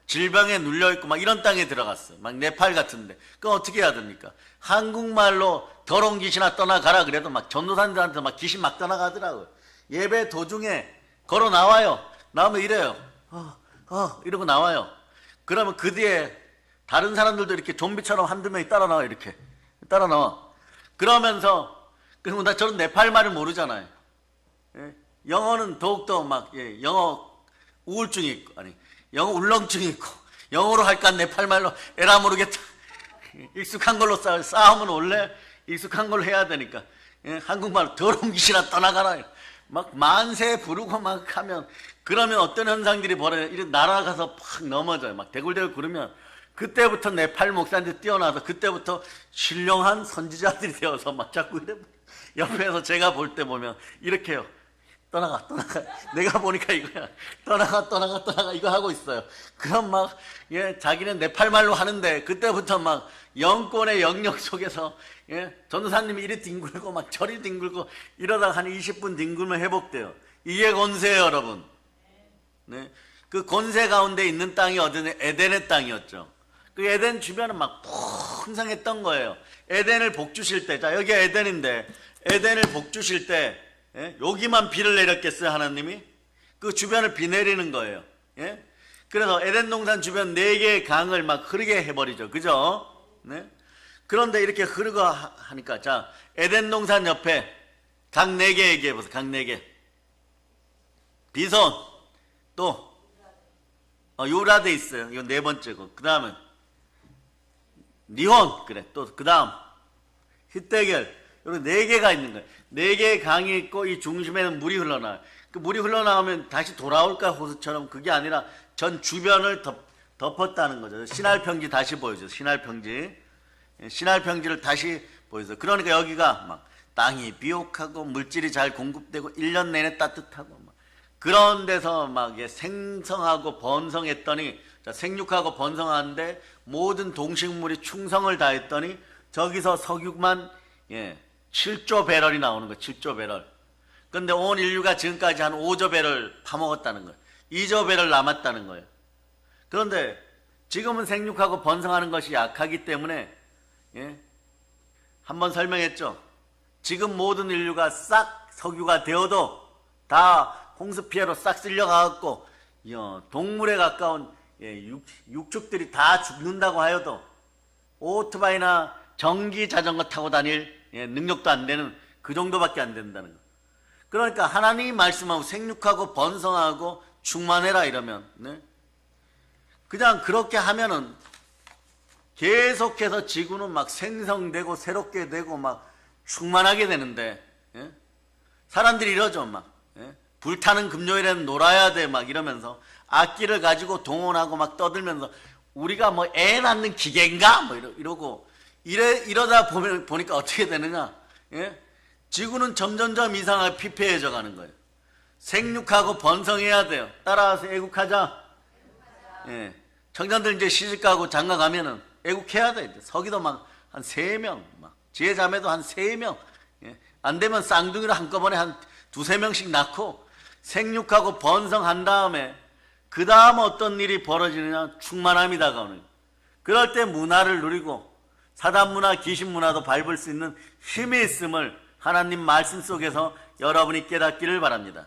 질병에 눌려 있고 막 이런 땅에 들어갔어요. 막 네팔 같은데. 그럼 어떻게 해야 됩니까? 한국말로 더러운 귀신아 떠나가라 그래도 막 전도사님들한테 막 귀신 막 떠나가더라고요. 예배 도중에 걸어 나와요. 나오면 이래요. 이러고 나와요. 그러면 그 뒤에 다른 사람들도 이렇게 좀비처럼 한두 명이 따라 나와. 이렇게 따라 나와. 그러면서 그리고 나 저는 네팔 말을 모르잖아요. 예? 영어는 더욱더 막 영어 우울증이 있고 영어 울렁증이 있고 영어로 할까 네팔 말로 에라 모르겠다. 익숙한 걸로 싸우면 원래 익숙한 걸로 해야 되니까 한국말로 더러운 귀신아 떠나가라 막 만세 부르고 막 하면 그러면 어떤 현상들이 벌어요. 이렇게 날아가서 팍 넘어져요. 막 대굴대굴 구르면 그때부터 네팔 목사님들 뛰어나서 그때부터 신령한 선지자들이 되어서 막 자꾸 이래 옆에서 제가 볼 때 보면 이렇게 해요. 떠나가 내가 보니까 이거야. 떠나가 이거 하고 있어요. 그럼 막 자기는 네팔 말로 하는데 그때부터 막 영권의 영역 속에서 전도사님이 이리 뒹굴고 막 저리 뒹굴고 이러다가 한 20분 뒹굴면 회복돼요. 이게 권세예요, 여러분. 네. 그 권세 가운데 있는 땅이 어디냐? 에덴의 땅이었죠. 그 에덴 주변은 막 풍성했던 거예요. 에덴을 복 주실 때, 자 여기 에덴인데 에덴을 복 주실 때 여기만 비를 내렸겠어요, 하나님이? 그 주변을 비 내리는 거예요. 예? 그래서 에덴 동산 주변 4개의 강을 막 흐르게 해버리죠. 그죠? 네? 그런데 이렇게 흐르고 하니까, 자, 에덴 동산 옆에 강 4개 얘기해보세요. 강 4개. 비손, 또, 유라데 있어요. 이거 4번째고. 그 다음은, 니혼, 그래. 또, 그 다음, 히데겔. 여기 4개가 있는 거예요. 4개의 강이 있고 이 중심에는 물이 흘러나와요. 그 물이 흘러나오면 다시 돌아올까 호수처럼 그게 아니라 전 주변을 덮었다는 거죠. 신할평지 다시 보여줘요. 신할평지를 다시 보여줘요. 그러니까 여기가 막 땅이 비옥하고 물질이 잘 공급되고 1년 내내 따뜻하고 막 그런 데서 막 생성하고 번성했더니 생육하고 번성하는데 모든 동식물이 충성을 다했더니 저기서 석유만 7조 배럴이 나오는 거예요. 7조 배럴. 근데 온 인류가 지금까지 한 5조 배럴 파먹었다는 거예요. 2조 배럴 남았다는 거예요. 그런데 지금은 생육하고 번성하는 것이 약하기 때문에 한번 설명했죠. 지금 모든 인류가 싹 석유가 되어도 다 홍수 피해로 싹 쓸려가갖고 동물에 가까운 육축들이 다 죽는다고 하여도 오토바이나 전기 자전거 타고 다닐 능력도 안 되는 그 정도밖에 안 된다는 거. 그러니까 하나님이 말씀하고 생육하고 번성하고 충만해라 이러면 그냥 그렇게 하면은 계속해서 지구는 막 생성되고 새롭게 되고 막 충만하게 되는데 사람들이 이러죠. 막 불타는 금요일에는 놀아야 돼 막 이러면서 악기를 가지고 동원하고 막 떠들면서 우리가 뭐 애 낳는 기계인가 뭐 이러고 이러다 보니까 어떻게 되느냐? 지구는 점점점 이상하게 피폐해져 가는 거예요. 생육하고 번성해야 돼요. 따라와서 애국하자. 청년들 이제 시집가고 장가 가면은 애국해야 돼. 서기도 막 한 3명, 막 지혜자매도 한 3명. 안 되면 쌍둥이를 한꺼번에 한 2-3명씩 낳고 생육하고 번성한 다음에 그 다음 어떤 일이 벌어지느냐? 충만함이 다가오는 거예요. 그럴 때 문화를 누리고 사단문화, 귀신문화도 밟을 수 있는 힘이 있음을 하나님 말씀 속에서 여러분이 깨닫기를 바랍니다.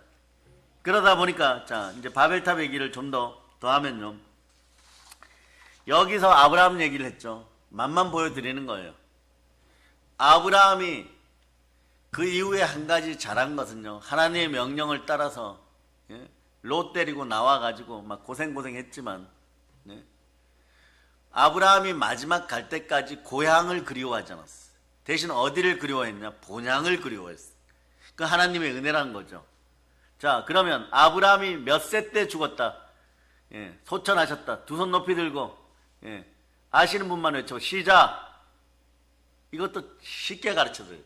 그러다 보니까 자 이제 바벨탑 얘기를 좀 더 하면요. 여기서 아브라함 얘기를 했죠. 맛만 보여드리는 거예요. 아브라함이 그 이후에 한 가지 잘한 것은요. 하나님의 명령을 따라서 롯 데리고 나와가지고 막 고생했지만 아브라함이 마지막 갈 때까지 고향을 그리워하지 않았어. 대신 어디를 그리워했냐? 본향을 그리워했어. 그 하나님의 은혜란 거죠. 자 그러면 아브라함이 몇 세 때 죽었다? 소천하셨다. 두 손 높이 들고 아시는 분만 외쳐. 시작. 이것도 쉽게 가르쳐줘요.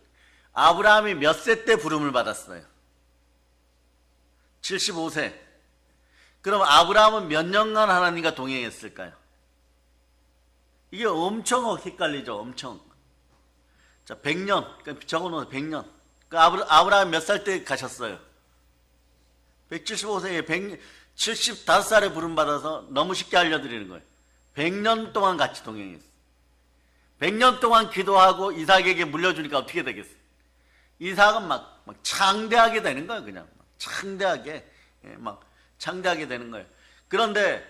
아브라함이 몇 세 때 부름을 받았어요? 75세. 그럼 아브라함은 몇 년간 하나님과 동행했을까요? 이게 엄청 헷갈리죠. 엄청. 자 100년. 그러니까 적어놓은 100년. 그러니까 아브라함 몇 살 때 가셨어요? 175세에 75살에 부름받아서 너무 쉽게 알려드리는 거예요. 100년 동안 같이 동행했어요. 100년 동안 기도하고 이삭에게 물려주니까 어떻게 되겠어요? 이삭은 막 창대하게 되는 거예요. 그냥 창대하게 되는 거예요. 그런데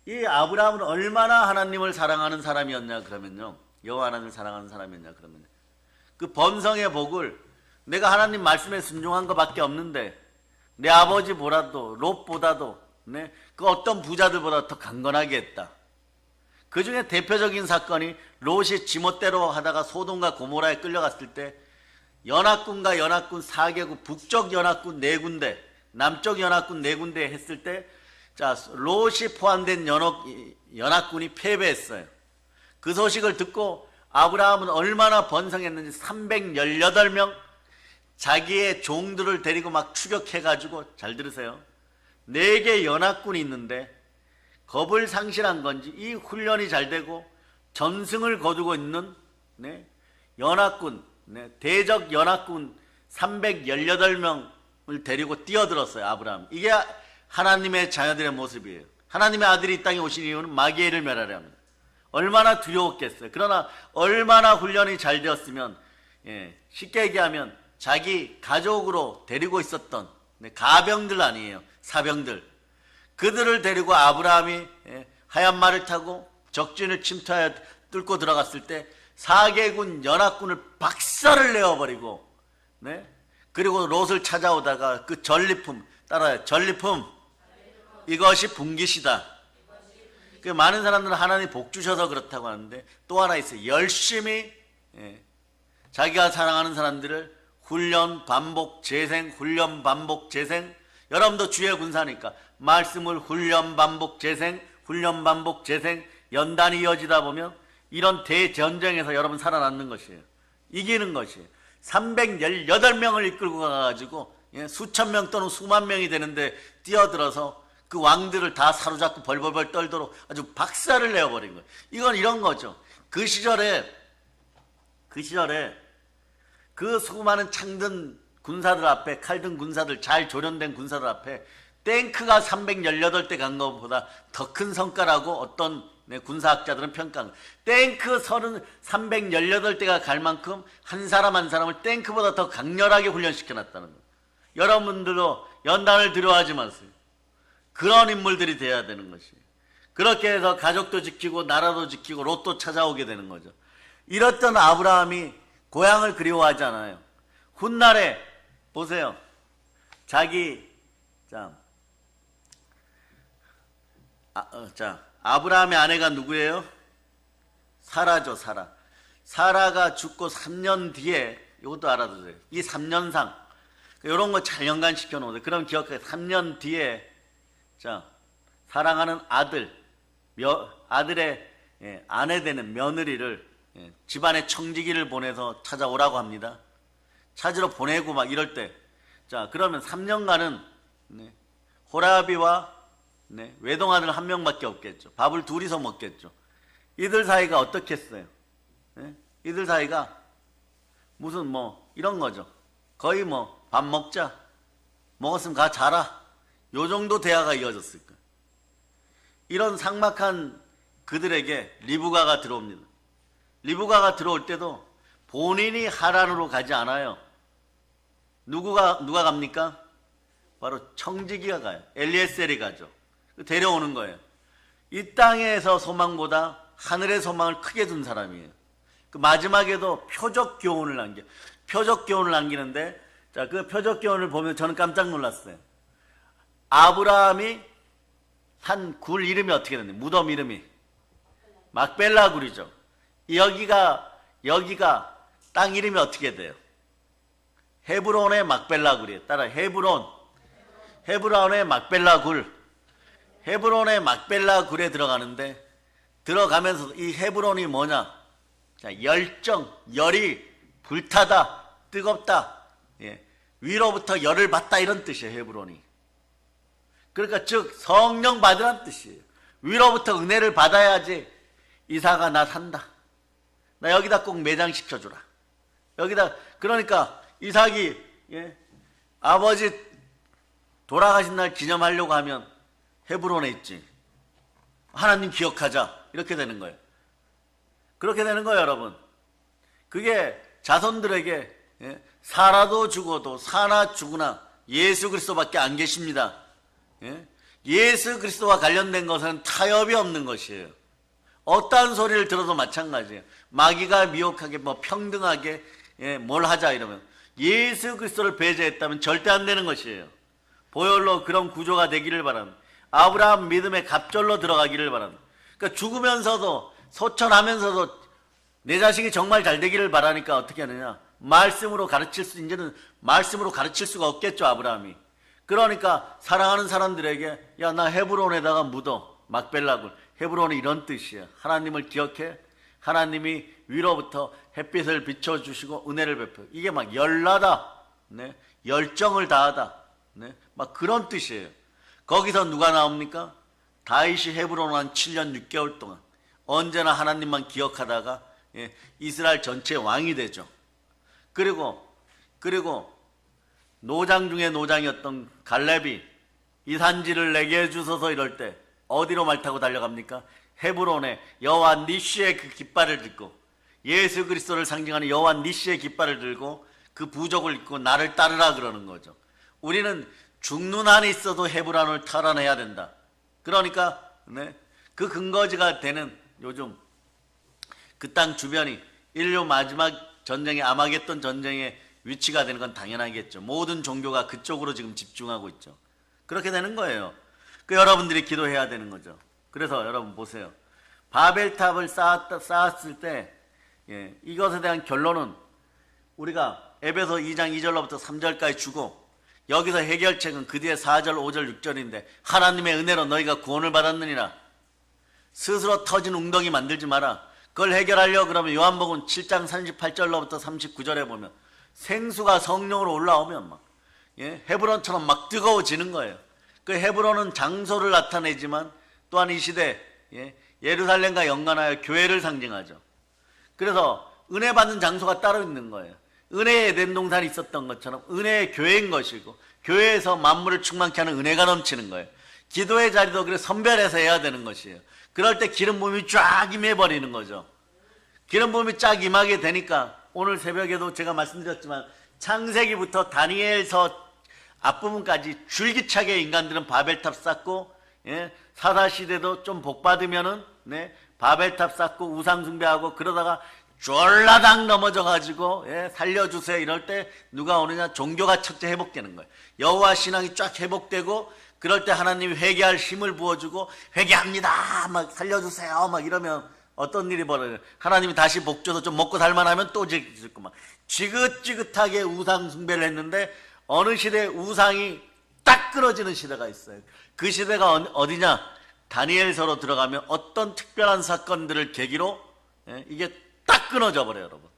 이 아브라함은 얼마나 하나님을 사랑하는 사람이었냐 그러면요. 여호와 하나님을 사랑하는 사람이었냐 그러면 그 번성의 복을 내가 하나님 말씀에 순종한 것밖에 없는데 내 아버지보다도 롯보다도 그 어떤 부자들보다 더 강건하게 했다. 그 중에 대표적인 사건이 롯이 지멋대로 하다가 소돔과 고모라에 끌려갔을 때 연합군과 연합군 4개국, 북쪽 연합군 4군데, 남쪽 연합군 4군데 했을 때, 자, 롯이 포함된 연합군이 패배했어요. 그 소식을 듣고 아브라함은 얼마나 번성했는지 318명 자기의 종들을 데리고 막 추격해가지고, 잘 들으세요. 4개 연합군이 있는데 겁을 상실한 건지 이 훈련이 잘 되고 전승을 거두고 있는 연합군, 대적 연합군 318명을 데리고 뛰어들었어요. 아브라함. 이게 하나님의 자녀들의 모습이에요. 하나님의 아들이 이 땅에 오신 이유는 마귀를 멸하려 합니다. 얼마나 두려웠겠어요. 그러나 얼마나 훈련이 잘 되었으면 쉽게 얘기하면 자기 가족으로 데리고 있었던 가병들 아니에요. 사병들. 그들을 데리고 아브라함이 하얀 말을 타고 적진을 침투하여 뚫고 들어갔을 때 4개군 연합군을 박살을 내어버리고 그리고 롯을 찾아오다가 그 전리품 따라요. 전리품 이것이 분깃이다. 그 많은 사람들은 하나님 복 주셔서 그렇다고 하는데 또 하나 있어요. 열심히 자기가 사랑하는 사람들을 훈련 반복 재생 훈련 반복 재생. 여러분도 주의 군사니까 말씀을 훈련 반복 재생 훈련 반복 재생 연단이 이어지다 보면 이런 대전쟁에서 여러분 살아남는 것이에요. 이기는 것이에요. 318명을 이끌고 가가지고 수천 명 또는 수만 명이 되는데 뛰어들어서 그 왕들을 다 사로잡고 벌벌벌 떨도록 아주 박살을 내어버린 거예요. 이건 이런 거죠. 그 시절에 그 수많은 창든 군사들 앞에 칼든 군사들 잘 조련된 군사들 앞에 탱크가 318대 간 것보다 더 큰 성과라고 어떤 군사학자들은 평가합니다. 탱크 318대가 갈 만큼 한 사람 한 사람을 탱크보다 더 강렬하게 훈련시켜놨다는 거예요. 여러분들도 연단을 두려워하지 마세요. 그런 인물들이 돼야 되는 것이에요. 그렇게 해서 가족도 지키고 나라도 지키고 롯도 찾아오게 되는 거죠. 이랬던 아브라함이 고향을 그리워하지 않아요. 훗날에 보세요. 아브라함의 아내가 누구예요? 사라죠, 사라. 사라가 죽고 3년 뒤에, 이것도 알아두세요. 이 3년상, 이런 거 잘 연관시켜 놓으세요. 그럼 기억해요. 3년 뒤에, 사랑하는 아들의 아내 되는 며느리를 집안에 청지기를 보내서 찾아오라고 합니다. 찾으러 보내고 막 이럴 때, 그러면 3년간은 호라비와 외동아들 한 명밖에 없겠죠. 밥을 둘이서 먹겠죠. 이들 사이가 어떻겠어요? 이들 사이가 무슨 이런 거죠. 거의 밥 먹자, 먹었으면 가 자라, 요 정도 대화가 이어졌을 거예요. 이런 삭막한 그들에게 리브가가 들어옵니다. 리브가가 들어올 때도 본인이 하란으로 가지 않아요. 누가 갑니까? 바로 청지기가 가요. 엘리에셀이 가죠. 데려오는 거예요. 이 땅에서 소망보다 하늘의 소망을 크게 둔 사람이에요. 그 마지막에도 표적 교훈을 남기는데, 그 표적 교훈을 보면 저는 깜짝 놀랐어요. 아브라함이 한 굴 이름이 어떻게 됐나요? 무덤 이름이 막벨라 굴이죠. 여기가 땅 이름이 어떻게 돼요? 헤브론의 막벨라 굴이에요. 따라 헤브론의 막벨라 굴. 헤브론의 막벨라 굴에 들어가는데, 들어가면서 이 헤브론이 뭐냐? 열이 불타다, 뜨겁다, 위로부터 열을 받다, 이런 뜻이에요. 헤브론이. 그러니까 즉 성령 받으란 뜻이에요. 위로부터 은혜를 받아야지 이삭아 나 산다, 나 여기다 꼭 매장시켜주라, 여기다. 그러니까 이삭이 아버지 돌아가신 날 기념하려고 하면 헤브론에 있지, 하나님 기억하자, 이렇게 되는 거예요. 그렇게 되는 거예요, 여러분. 그게 자손들에게 살아도 죽어도 사나 죽으나 예수 그리스도밖에 안 계십니다. 예수 그리스도와 관련된 것은 타협이 없는 것이에요. 어떠한 소리를 들어도 마찬가지예요. 마귀가 미혹하게 평등하게 뭘 하자 이러면 예수 그리스도를 배제했다면 절대 안 되는 것이에요. 보혈로 그런 구조가 되기를 바랍니다. 아브라함 믿음의 갑절로 들어가기를 바랍니다. 그러니까 죽으면서도 소천하면서도 내 자식이 정말 잘 되기를 바라니까 어떻게 하느냐? 이제는 말씀으로 가르칠 수가 없겠죠, 아브라함이. 그러니까 사랑하는 사람들에게 야, 나 헤브론에다가 묻어. 막벨라굴. 헤브론이 이런 뜻이야. 하나님을 기억해. 하나님이 위로부터 햇빛을 비춰주시고 은혜를 베풀어. 이게 막 열나다, 열정을 다하다, 막 그런 뜻이에요. 거기서 누가 나옵니까? 다윗이 헤브론 한 7년 6개월 동안 언제나 하나님만 기억하다가 이스라엘 전체의 왕이 되죠. 그리고 노장 중에 노장이었던 갈렙이 이 산지를 내게 주소서 이럴 때 어디로 말 타고 달려갑니까? 헤브론에 여호와 니시의 그 깃발을 들고, 예수 그리스도를 상징하는 여호와 니시의 깃발을 들고 그 부족을 입고 나를 따르라 그러는 거죠. 우리는 죽는 한이 있어도 헤브론을 탈환해야 된다. 그러니까 그 근거지가 되는 요즘 그 땅 주변이 인류 마지막 전쟁의 아마겟돈 전쟁의 위치가 되는 건 당연하겠죠. 모든 종교가 그쪽으로 지금 집중하고 있죠. 그렇게 되는 거예요. 여러분들이 기도해야 되는 거죠. 그래서 여러분 보세요. 바벨탑을 쌓았을 때 이것에 대한 결론은 우리가 에베소 2장 2절로부터 3절까지 주고, 여기서 해결책은 그 뒤에 4절, 5절, 6절인데 하나님의 은혜로 너희가 구원을 받았느니라. 스스로 터진 웅덩이 만들지 마라. 그걸 해결하려고 그러면 요한복음 7장 38절로부터 39절에 보면 생수가 성령으로 올라오면 헤브론처럼 막 뜨거워지는 거예요. 그 헤브론은 장소를 나타내지만 또한 이 시대 예루살렘과 연관하여 교회를 상징하죠. 그래서 은혜 받는 장소가 따로 있는 거예요. 은혜의 에덴 동산이 있었던 것처럼 은혜의 교회인 것이고, 교회에서 만물을 충만케 하는 은혜가 넘치는 거예요. 기도의 자리도 그래 선별해서 해야 되는 것이에요. 그럴 때 기름 부음이 쫙 임해버리는 거죠. 기름 부음이 쫙 임하게 되니까 오늘 새벽에도 제가 말씀드렸지만 창세기부터 다니엘서 앞부분까지 줄기차게 인간들은 바벨탑 쌓고, 예, 사사시대도 좀 복받으면은, 네, 바벨탑 쌓고 우상 숭배하고 그러다가 쫄라당 넘어져가지고, 예, 살려주세요 이럴 때 누가 오느냐? 종교가 첫째 회복되는 거예요. 여호와 신앙이 쫙 회복되고, 그럴 때 하나님이 회개할 힘을 부어주고, 회개합니다 막 살려주세요 막 이러면 어떤 일이 벌어져요? 하나님이 다시 복 줘서 좀 먹고 살만하면 또 짓고 막 지긋지긋하게 우상 숭배를 했는데, 어느 시대에 우상이 딱 끊어지는 시대가 있어요. 그 시대가 어디냐? 다니엘서로 들어가면 어떤 특별한 사건들을 계기로, 예, 이게 딱 끊어져 버려요, 여러분.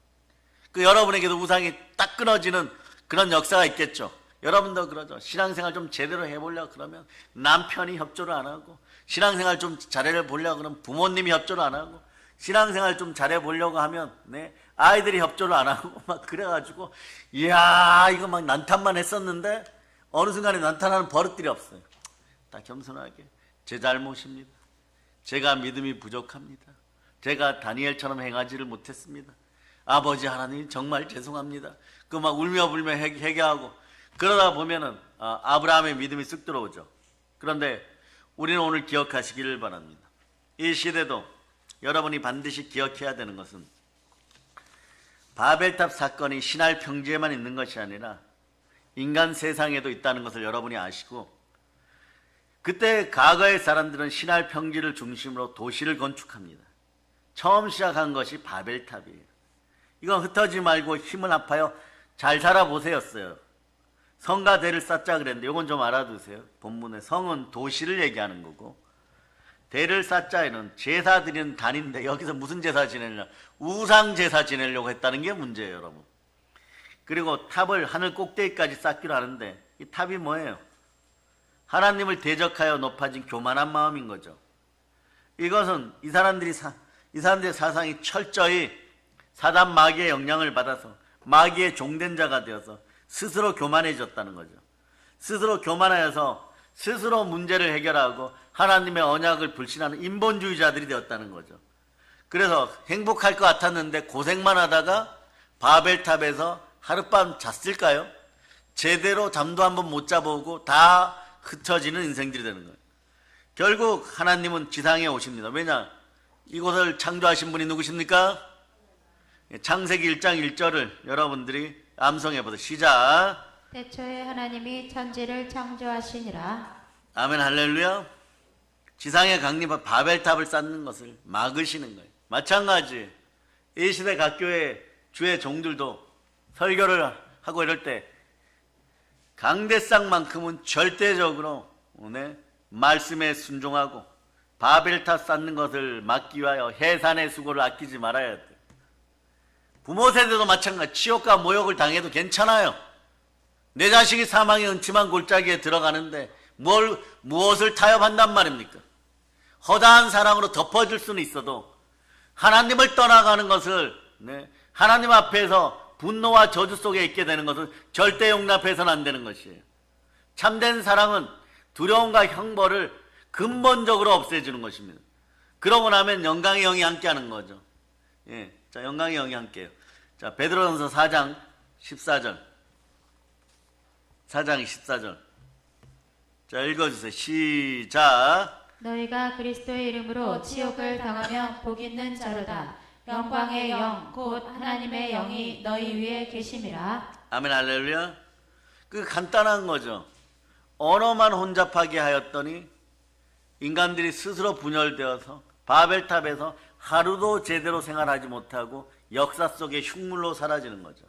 그 여러분에게도 우상이 딱 끊어지는 그런 역사가 있겠죠. 여러분도 그러죠. 신앙생활 좀 제대로 해보려고 그러면 남편이 협조를 안 하고, 신앙생활 좀 잘해보려고 그러면 부모님이 협조를 안 하고, 신앙생활 좀 잘해보려고 하면, 네, 아이들이 협조를 안 하고 막 그래가지고, 이야 이거 막 난탄만 했었는데 어느 순간에 난탄하는 버릇들이 없어요. 딱 겸손하게 제 잘못입니다. 제가 믿음이 부족합니다. 제가 다니엘처럼 행하지를 못했습니다. 아버지 하나님 정말 죄송합니다. 그 막 울며불며 회개하고 그러다 보면은 아브라함의 믿음이 쓱 들어오죠. 그런데 우리는 오늘 기억하시기를 바랍니다. 이 시대도 여러분이 반드시 기억해야 되는 것은 바벨탑 사건이 신할 평지에만 있는 것이 아니라 인간 세상에도 있다는 것을 여러분이 아시고, 그때 과거의 사람들은 신할 평지를 중심으로 도시를 건축합니다. 처음 시작한 것이 바벨탑이에요. 이건 흩어지지 말고 힘을 합하여 잘 살아보세요였어요. 성과 대를 쌓자 그랬는데 이건 좀 알아두세요. 본문에 성은 도시를 얘기하는 거고, 대를 쌓자에는 제사 드리는 단인데 여기서 무슨 제사 지내냐? 우상 제사 지내려고 했다는 게 문제예요, 여러분. 그리고 탑을 하늘 꼭대기까지 쌓기로 하는데 이 탑이 뭐예요? 하나님을 대적하여 높아진 교만한 마음인 거죠. 이것은 이 사람들의 사상이 철저히 사단 마귀의 영향을 받아서 마귀의 종된 자가 되어서 스스로 교만해졌다는 거죠. 스스로 교만하여서 스스로 문제를 해결하고 하나님의 언약을 불신하는 인본주의자들이 되었다는 거죠. 그래서 행복할 것 같았는데 고생만 하다가 바벨탑에서 하룻밤 잤을까요? 제대로 잠도 한번 못 자보고 다 흩어지는 인생들이 되는 거예요. 결국 하나님은 지상에 오십니다. 왜냐? 이곳을 창조하신 분이 누구십니까? 창세기 1장 1절을 여러분들이 암송해 보세요. 시작. 태초에 하나님이 천지를 창조하시니라. 아멘 할렐루야. 지상에 강림한 바벨탑을 쌓는 것을 막으시는 거예요. 마찬가지 이 시대 각 교회 주의 종들도 설교를 하고 이럴 때 강대상만큼은 절대적으로 말씀에 순종하고 바벨탑 쌓는 것을 막기 위하여 해산의 수고를 아끼지 말아야 돼요. 부모 세대도 마찬가지. 치욕과 모욕을 당해도 괜찮아요. 내 자식이 사망의 음침한 골짜기에 들어가는데 무엇을 타협한단 말입니까? 허다한 사랑으로 덮어줄 수는 있어도 하나님을 떠나가는 것을, 하나님 앞에서 분노와 저주 속에 있게 되는 것은 절대 용납해서는 안 되는 것이에요. 참된 사랑은 두려움과 형벌을 근본적으로 없애주는 것입니다. 그러고 나면 영광의 영이 함께하는 거죠. 예, 자, 영광의 영이 함께해요. 자, 베드로전서 4장 14절. 4장 14절. 자, 읽어주세요. 시작. 너희가 그리스도의 이름으로 치욕을 당하며 복 있는 자로다. 영광의 영 곧 하나님의 영이 너희 위에 계심이라. 아멘 할렐루야. 그 간단한 거죠. 언어만 혼잡하게 하였더니 인간들이 스스로 분열되어서 바벨탑에서 하루도 제대로 생활하지 못하고 역사 속의 흉물로 사라지는 거죠.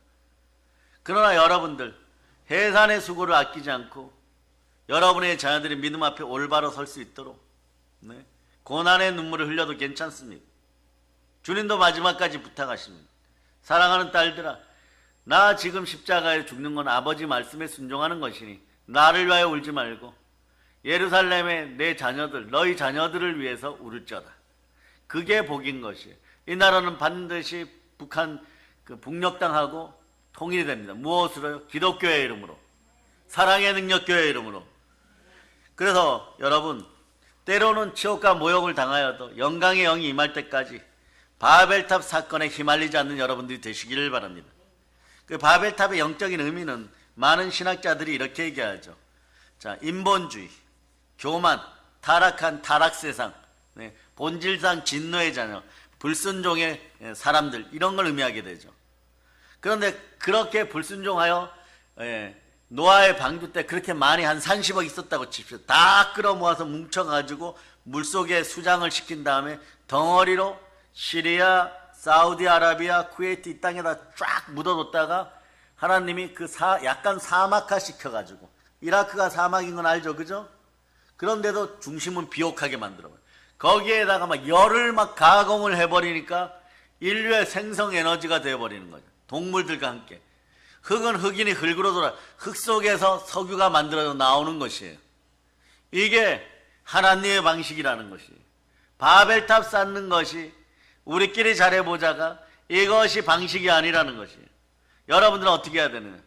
그러나 여러분들 해산의 수고를 아끼지 않고 여러분의 자녀들이 믿음 앞에 올바로 설 수 있도록 고난의 눈물을 흘려도 괜찮습니다. 주님도 마지막까지 부탁하십니다. 사랑하는 딸들아, 나 지금 십자가에 죽는 건 아버지 말씀에 순종하는 것이니 나를 위하여 울지 말고 예루살렘의 내 자녀들, 너희 자녀들을 위해서 울을지어다. 그게 복인 것이에요. 이 나라는 반드시 북녘당하고 통일이 됩니다. 무엇으로요? 기독교의 이름으로, 사랑의 능력교회의 이름으로. 그래서 여러분, 때로는 치욕과 모욕을 당하여도 영광의 영이 임할 때까지 바벨탑 사건에 휘말리지 않는 여러분들이 되시기를 바랍니다. 그 바벨탑의 영적인 의미는 많은 신학자들이 이렇게 얘기하죠. 자, 인본주의, 교만, 타락한 타락세상, 네, 본질상 진노의 자녀, 불순종의 사람들, 이런 걸 의미하게 되죠. 그런데 그렇게 불순종하여 노아의 방주 때 그렇게 많이 한 30억 있었다고 칩시오. 다 끌어모아서 뭉쳐가지고 물속에 수장을 시킨 다음에 덩어리로 시리아, 사우디아라비아, 쿠웨이트 이 땅에다 쫙 묻어뒀다가 하나님이 그 약간 사막화 시켜가지고, 이라크가 사막인 건 알죠, 그죠? 그런데도 중심은 비옥하게 만들어요. 거기에다가 막 열을 막 가공을 해버리니까 인류의 생성 에너지가 되어버리는 거죠. 동물들과 함께. 흙은 흙이니 흙으로 돌아 흙 속에서 석유가 만들어져 나오는 것이에요. 이게 하나님의 방식이라는 것이에요. 바벨탑 쌓는 것이 우리끼리 잘해보자가 이것이 방식이 아니라는 것이에요. 여러분들은 어떻게 해야 되느냐?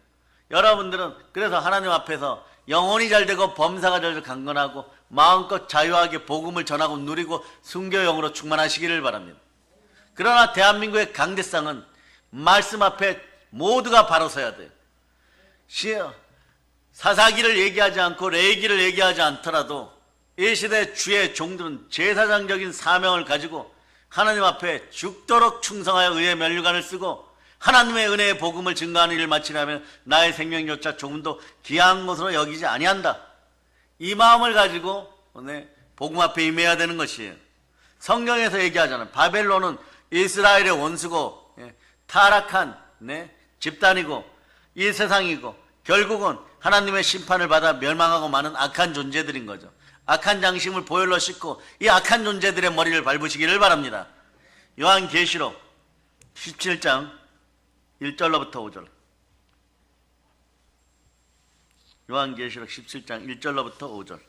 여러분들은 그래서 하나님 앞에서 영혼이 잘되고 범사가 잘 강건하고 마음껏 자유하게 복음을 전하고 누리고 순교영으로 충만하시기를 바랍니다. 그러나 대한민국의 강대상은 말씀 앞에 모두가 바로 서야 돼요. 사사기를 얘기하지 않고 레위기를 얘기하지 않더라도 이 시대 주의 종들은 제사장적인 사명을 가지고 하나님 앞에 죽도록 충성하여 의의 면류관을 쓰고 하나님의 은혜의 복음을 증거하는 일을 마치려면 나의 생명조차 조금도 귀한 것으로 여기지 아니한다. 이 마음을 가지고 복음 앞에 임해야 되는 것이에요. 성경에서 얘기하잖아요. 바벨론은 이스라엘의 원수고 타락한 집단이고 이 세상이고 결국은 하나님의 심판을 받아 멸망하고 마는 악한 존재들인 거죠. 악한 장심을 보혈로 씻고 이 악한 존재들의 머리를 밟으시기를 바랍니다. 요한계시록 17장 1절로부터 5절. 요한계시록 17장 1절로부터 5절.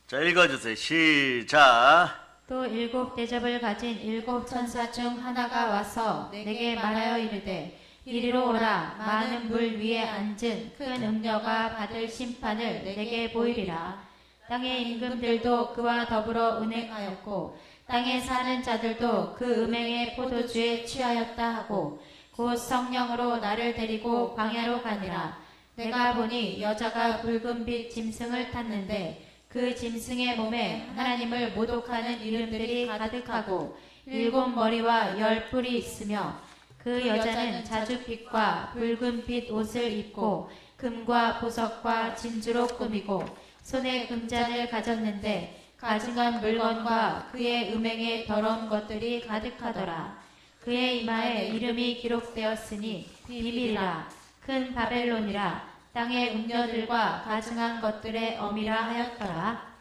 자, 읽어주세요. 시작. 또 일곱 대접을 가진 일곱 천사 중 하나가 와서 내게 말하여 이르되 이리로 오라. 많은 물 위에 앉은 큰 음녀가 받을 심판을 내게 보이리라. 땅의 임금들도 그와 더불어 은행하였고 땅에 사는 자들도 그 음행의 포도주에 취하였다 하고 곧 성령으로 나를 데리고 광야로 가니라. 내가 보니 여자가 붉은 빛 짐승을 탔는데 그 짐승의 몸에 하나님을 모독하는 이름들이 가득하고 일곱 머리와 열 뿔이 있으며 그 여자는 자주빛과 붉은 빛 옷을 입고 금과 보석과 진주로 꾸미고 손에 금잔을 가졌는데 가증한 물건과 그의 음행의 더러운 것들이 가득하더라. 그의 이마에 이름이 기록되었으니 비밀이라 큰 바벨론이라 땅의 음녀들과 가증한 것들의 어미라 하였더라.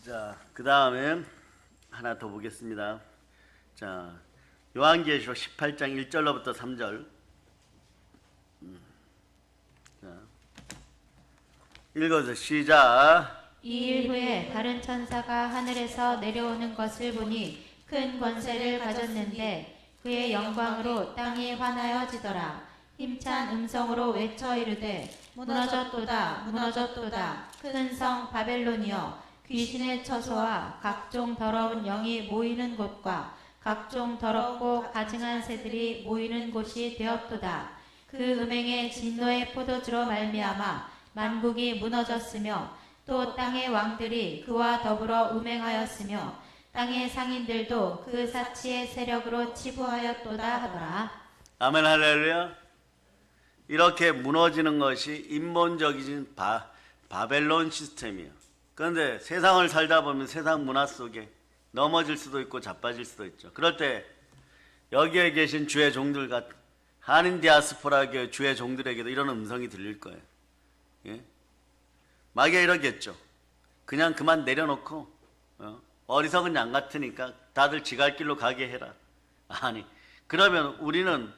자, 그 다음에 하나 더 보겠습니다. 자, 요한계시록 18장 1절로부터 3절. 자, 읽어서 시작. 이 일 후에 다른 천사가 하늘에서 내려오는 것을 보니 큰 권세를 가졌는데 그의 영광으로 땅이 환하여지더라. 힘찬 음성으로 외쳐 이르되 무너졌도다 무너졌도다 큰 성 바벨론이여 귀신의 처소와 각종 더러운 영이 모이는 곳과 각종 더럽고 가증한 새들이 모이는 곳이 되었도다. 그 음행의 진노의 포도주로 말미암아 만국이 무너졌으며 또 땅의 왕들이 그와 더불어 음행하였으며 땅의 상인들도 그 사치의 세력으로 치부하였도다 하더라. 아멘 할렐루야. 이렇게 무너지는 것이 인본적인 바벨론 시스템이에요. 그런데 세상을 살다 보면 세상 문화 속에 넘어질 수도 있고 자빠질 수도 있죠. 그럴 때 여기에 계신 주의 종들과 한인 디아스포라 주의 종들에게도 이런 음성이 들릴 거예요. 예? 마귀가 이러겠죠. 그냥 그만 내려놓고 어리석은 양 같으니까 다들 지갈 길로 가게 해라. 아니, 그러면 우리는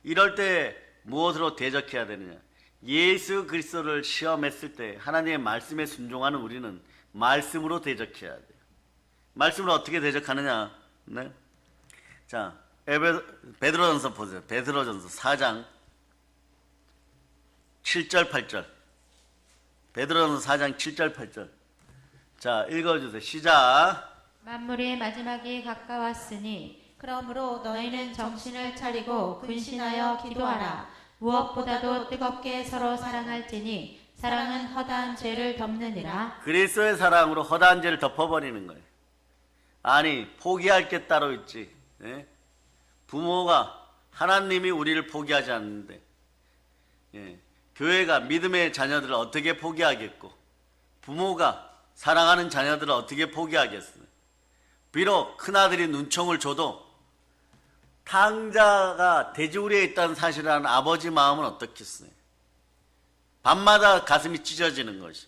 이럴 때 무엇으로 대적해야 되느냐? 예수 그리스도를 시험했을 때 하나님의 말씀에 순종하는 우리는 말씀으로 대적해야 돼요. 말씀으로 어떻게 대적하느냐? 네? 자, 베드로전서 보세요. 베드로전서 4장 7절 8절. 베드로전서 4장 7절 8절. 자, 읽어주세요. 시작. 만물의 마지막이 가까웠으니 그러므로 너희는 정신을 차리고 근신하여 기도하라. 무엇보다도 뜨겁게 서로 사랑할지니 사랑은 허다한 죄를 덮느니라. 그리스도의 사랑으로 허다한 죄를 덮어버리는 거예요. 아니, 포기할 게 따로 있지. 예? 부모가, 하나님이 우리를 포기하지 않는데, 예, 교회가 믿음의 자녀들을 어떻게 포기하겠고, 부모가 사랑하는 자녀들을 어떻게 포기하겠어요? 비록 큰아들이 눈총을 줘도 탕자가 돼지우리에 있다는 사실을 아는 아버지 마음은 어떻겠어요? 밤마다 가슴이 찢어지는 것이,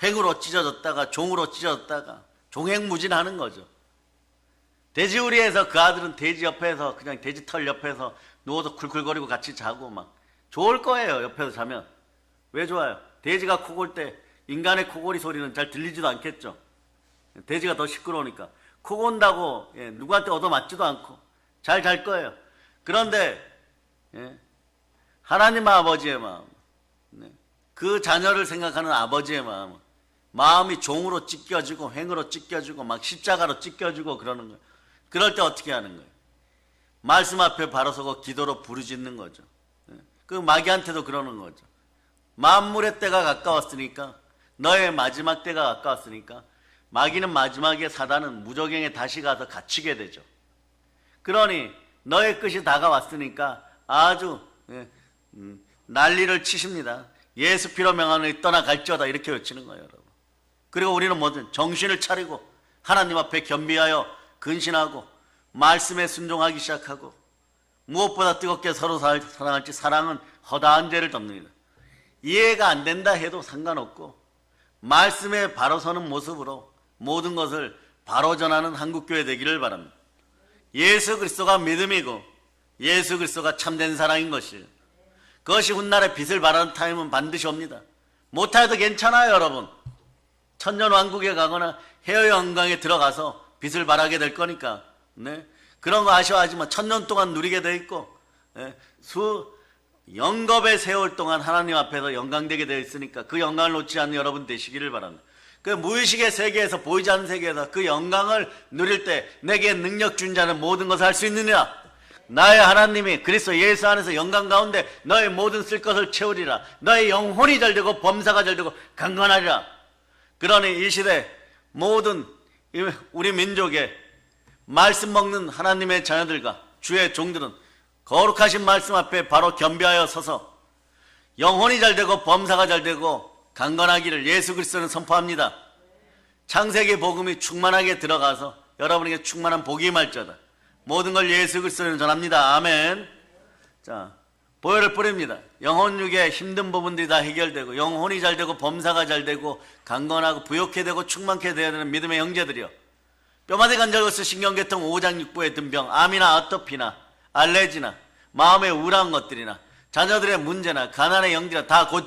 횡으로 찢어졌다가 종으로 찢어졌다가 종횡무진하는 거죠. 돼지우리에서 그 아들은 돼지 옆에서, 그냥 돼지 털 옆에서 누워서 쿨쿨거리고 같이 자고 막 좋을 거예요. 옆에서 자면. 왜 좋아요? 돼지가 코 골 때 인간의 코골이 소리는 잘 들리지도 않겠죠. 돼지가 더 시끄러우니까. 코 곤다고 누구한테 얻어맞지도 않고 잘 잘 거예요. 그런데 하나님 아버지의 마음, 그 자녀를 생각하는 아버지의 마음이 종으로 찢겨지고 횡으로 찢겨지고 막 십자가로 찢겨지고 그러는 거예요. 그럴 때 어떻게 하는 거예요? 말씀 앞에 바로 서고 기도로 부르짖는 거죠. 그 마귀한테도 그러는 거죠. 만물의 때가 가까웠으니까, 너의 마지막 때가 가까웠으니까 마귀는 마지막에, 사단은 무저갱에 다시 가서 갇히게 되죠. 그러니 너의 끝이 다가왔으니까 아주 난리를 치십니다. 예수 피로 명하노니 떠나갈지어다, 이렇게 외치는 거예요, 여러분. 그리고 우리는 뭐든 정신을 차리고 하나님 앞에 겸비하여 근신하고 말씀에 순종하기 시작하고, 무엇보다 뜨겁게 서로 사랑할지 사랑은 허다한 죄를 덮느니라. 이해가 안 된다 해도 상관없고 말씀에 바로 서는 모습으로 모든 것을 바로 전하는 한국교회 되기를 바랍니다. 예수 그리스도가 믿음이고 예수 그리스도가 참된 사랑인 것이에요. 그것이 훗날에 빛을 발하는 타임은 반드시 옵니다. 못해도 괜찮아요, 여러분. 천년왕국에 가거나 해외관광에 들어가서 빛을 발하게 될 거니까, 그런 거 아쉬워하지만 천년 동안 누리게 돼 있고, 영겁의 세월 동안 하나님 앞에서 영광되게 되어 있으니까 그 영광을 놓지 않는 여러분 되시기를 바랍니다. 그 무의식의 세계에서, 보이지 않는 세계에서 그 영광을 누릴 때 내게 능력 준 자는 모든 것을 할 수 있느냐? 나의 하나님이 그리스도 예수 안에서 영광 가운데 너의 모든 쓸 것을 채우리라. 너의 영혼이 잘되고 범사가 잘되고 강건하리라. 그러니 이 시대 모든 우리 민족의 말씀 먹는 하나님의 자녀들과 주의 종들은 거룩하신 말씀 앞에 바로 겸비하여 서서 영혼이 잘되고 범사가 잘되고 강건하기를 예수 그리스도는 선포합니다. 창세기 복음이 충만하게 들어가서 여러분에게 충만한 복이 임할지어다. 모든 걸 예수 그리스도는 전합니다. 아멘. 자, 보혈을 뿌립니다. 영혼 육의 힘든 부분들이 다 해결되고 영혼이 잘되고 범사가 잘되고 강건하고 부욕해 되고 충만케 되어야 되는 믿음의 형제들이요, 뼈마디 관절거스 신경계통 5장 6부의 등병, 암이나 아토피나 알레르기나 마음의 우울한 것들이나 자녀들의 문제나 가난의 영지나 다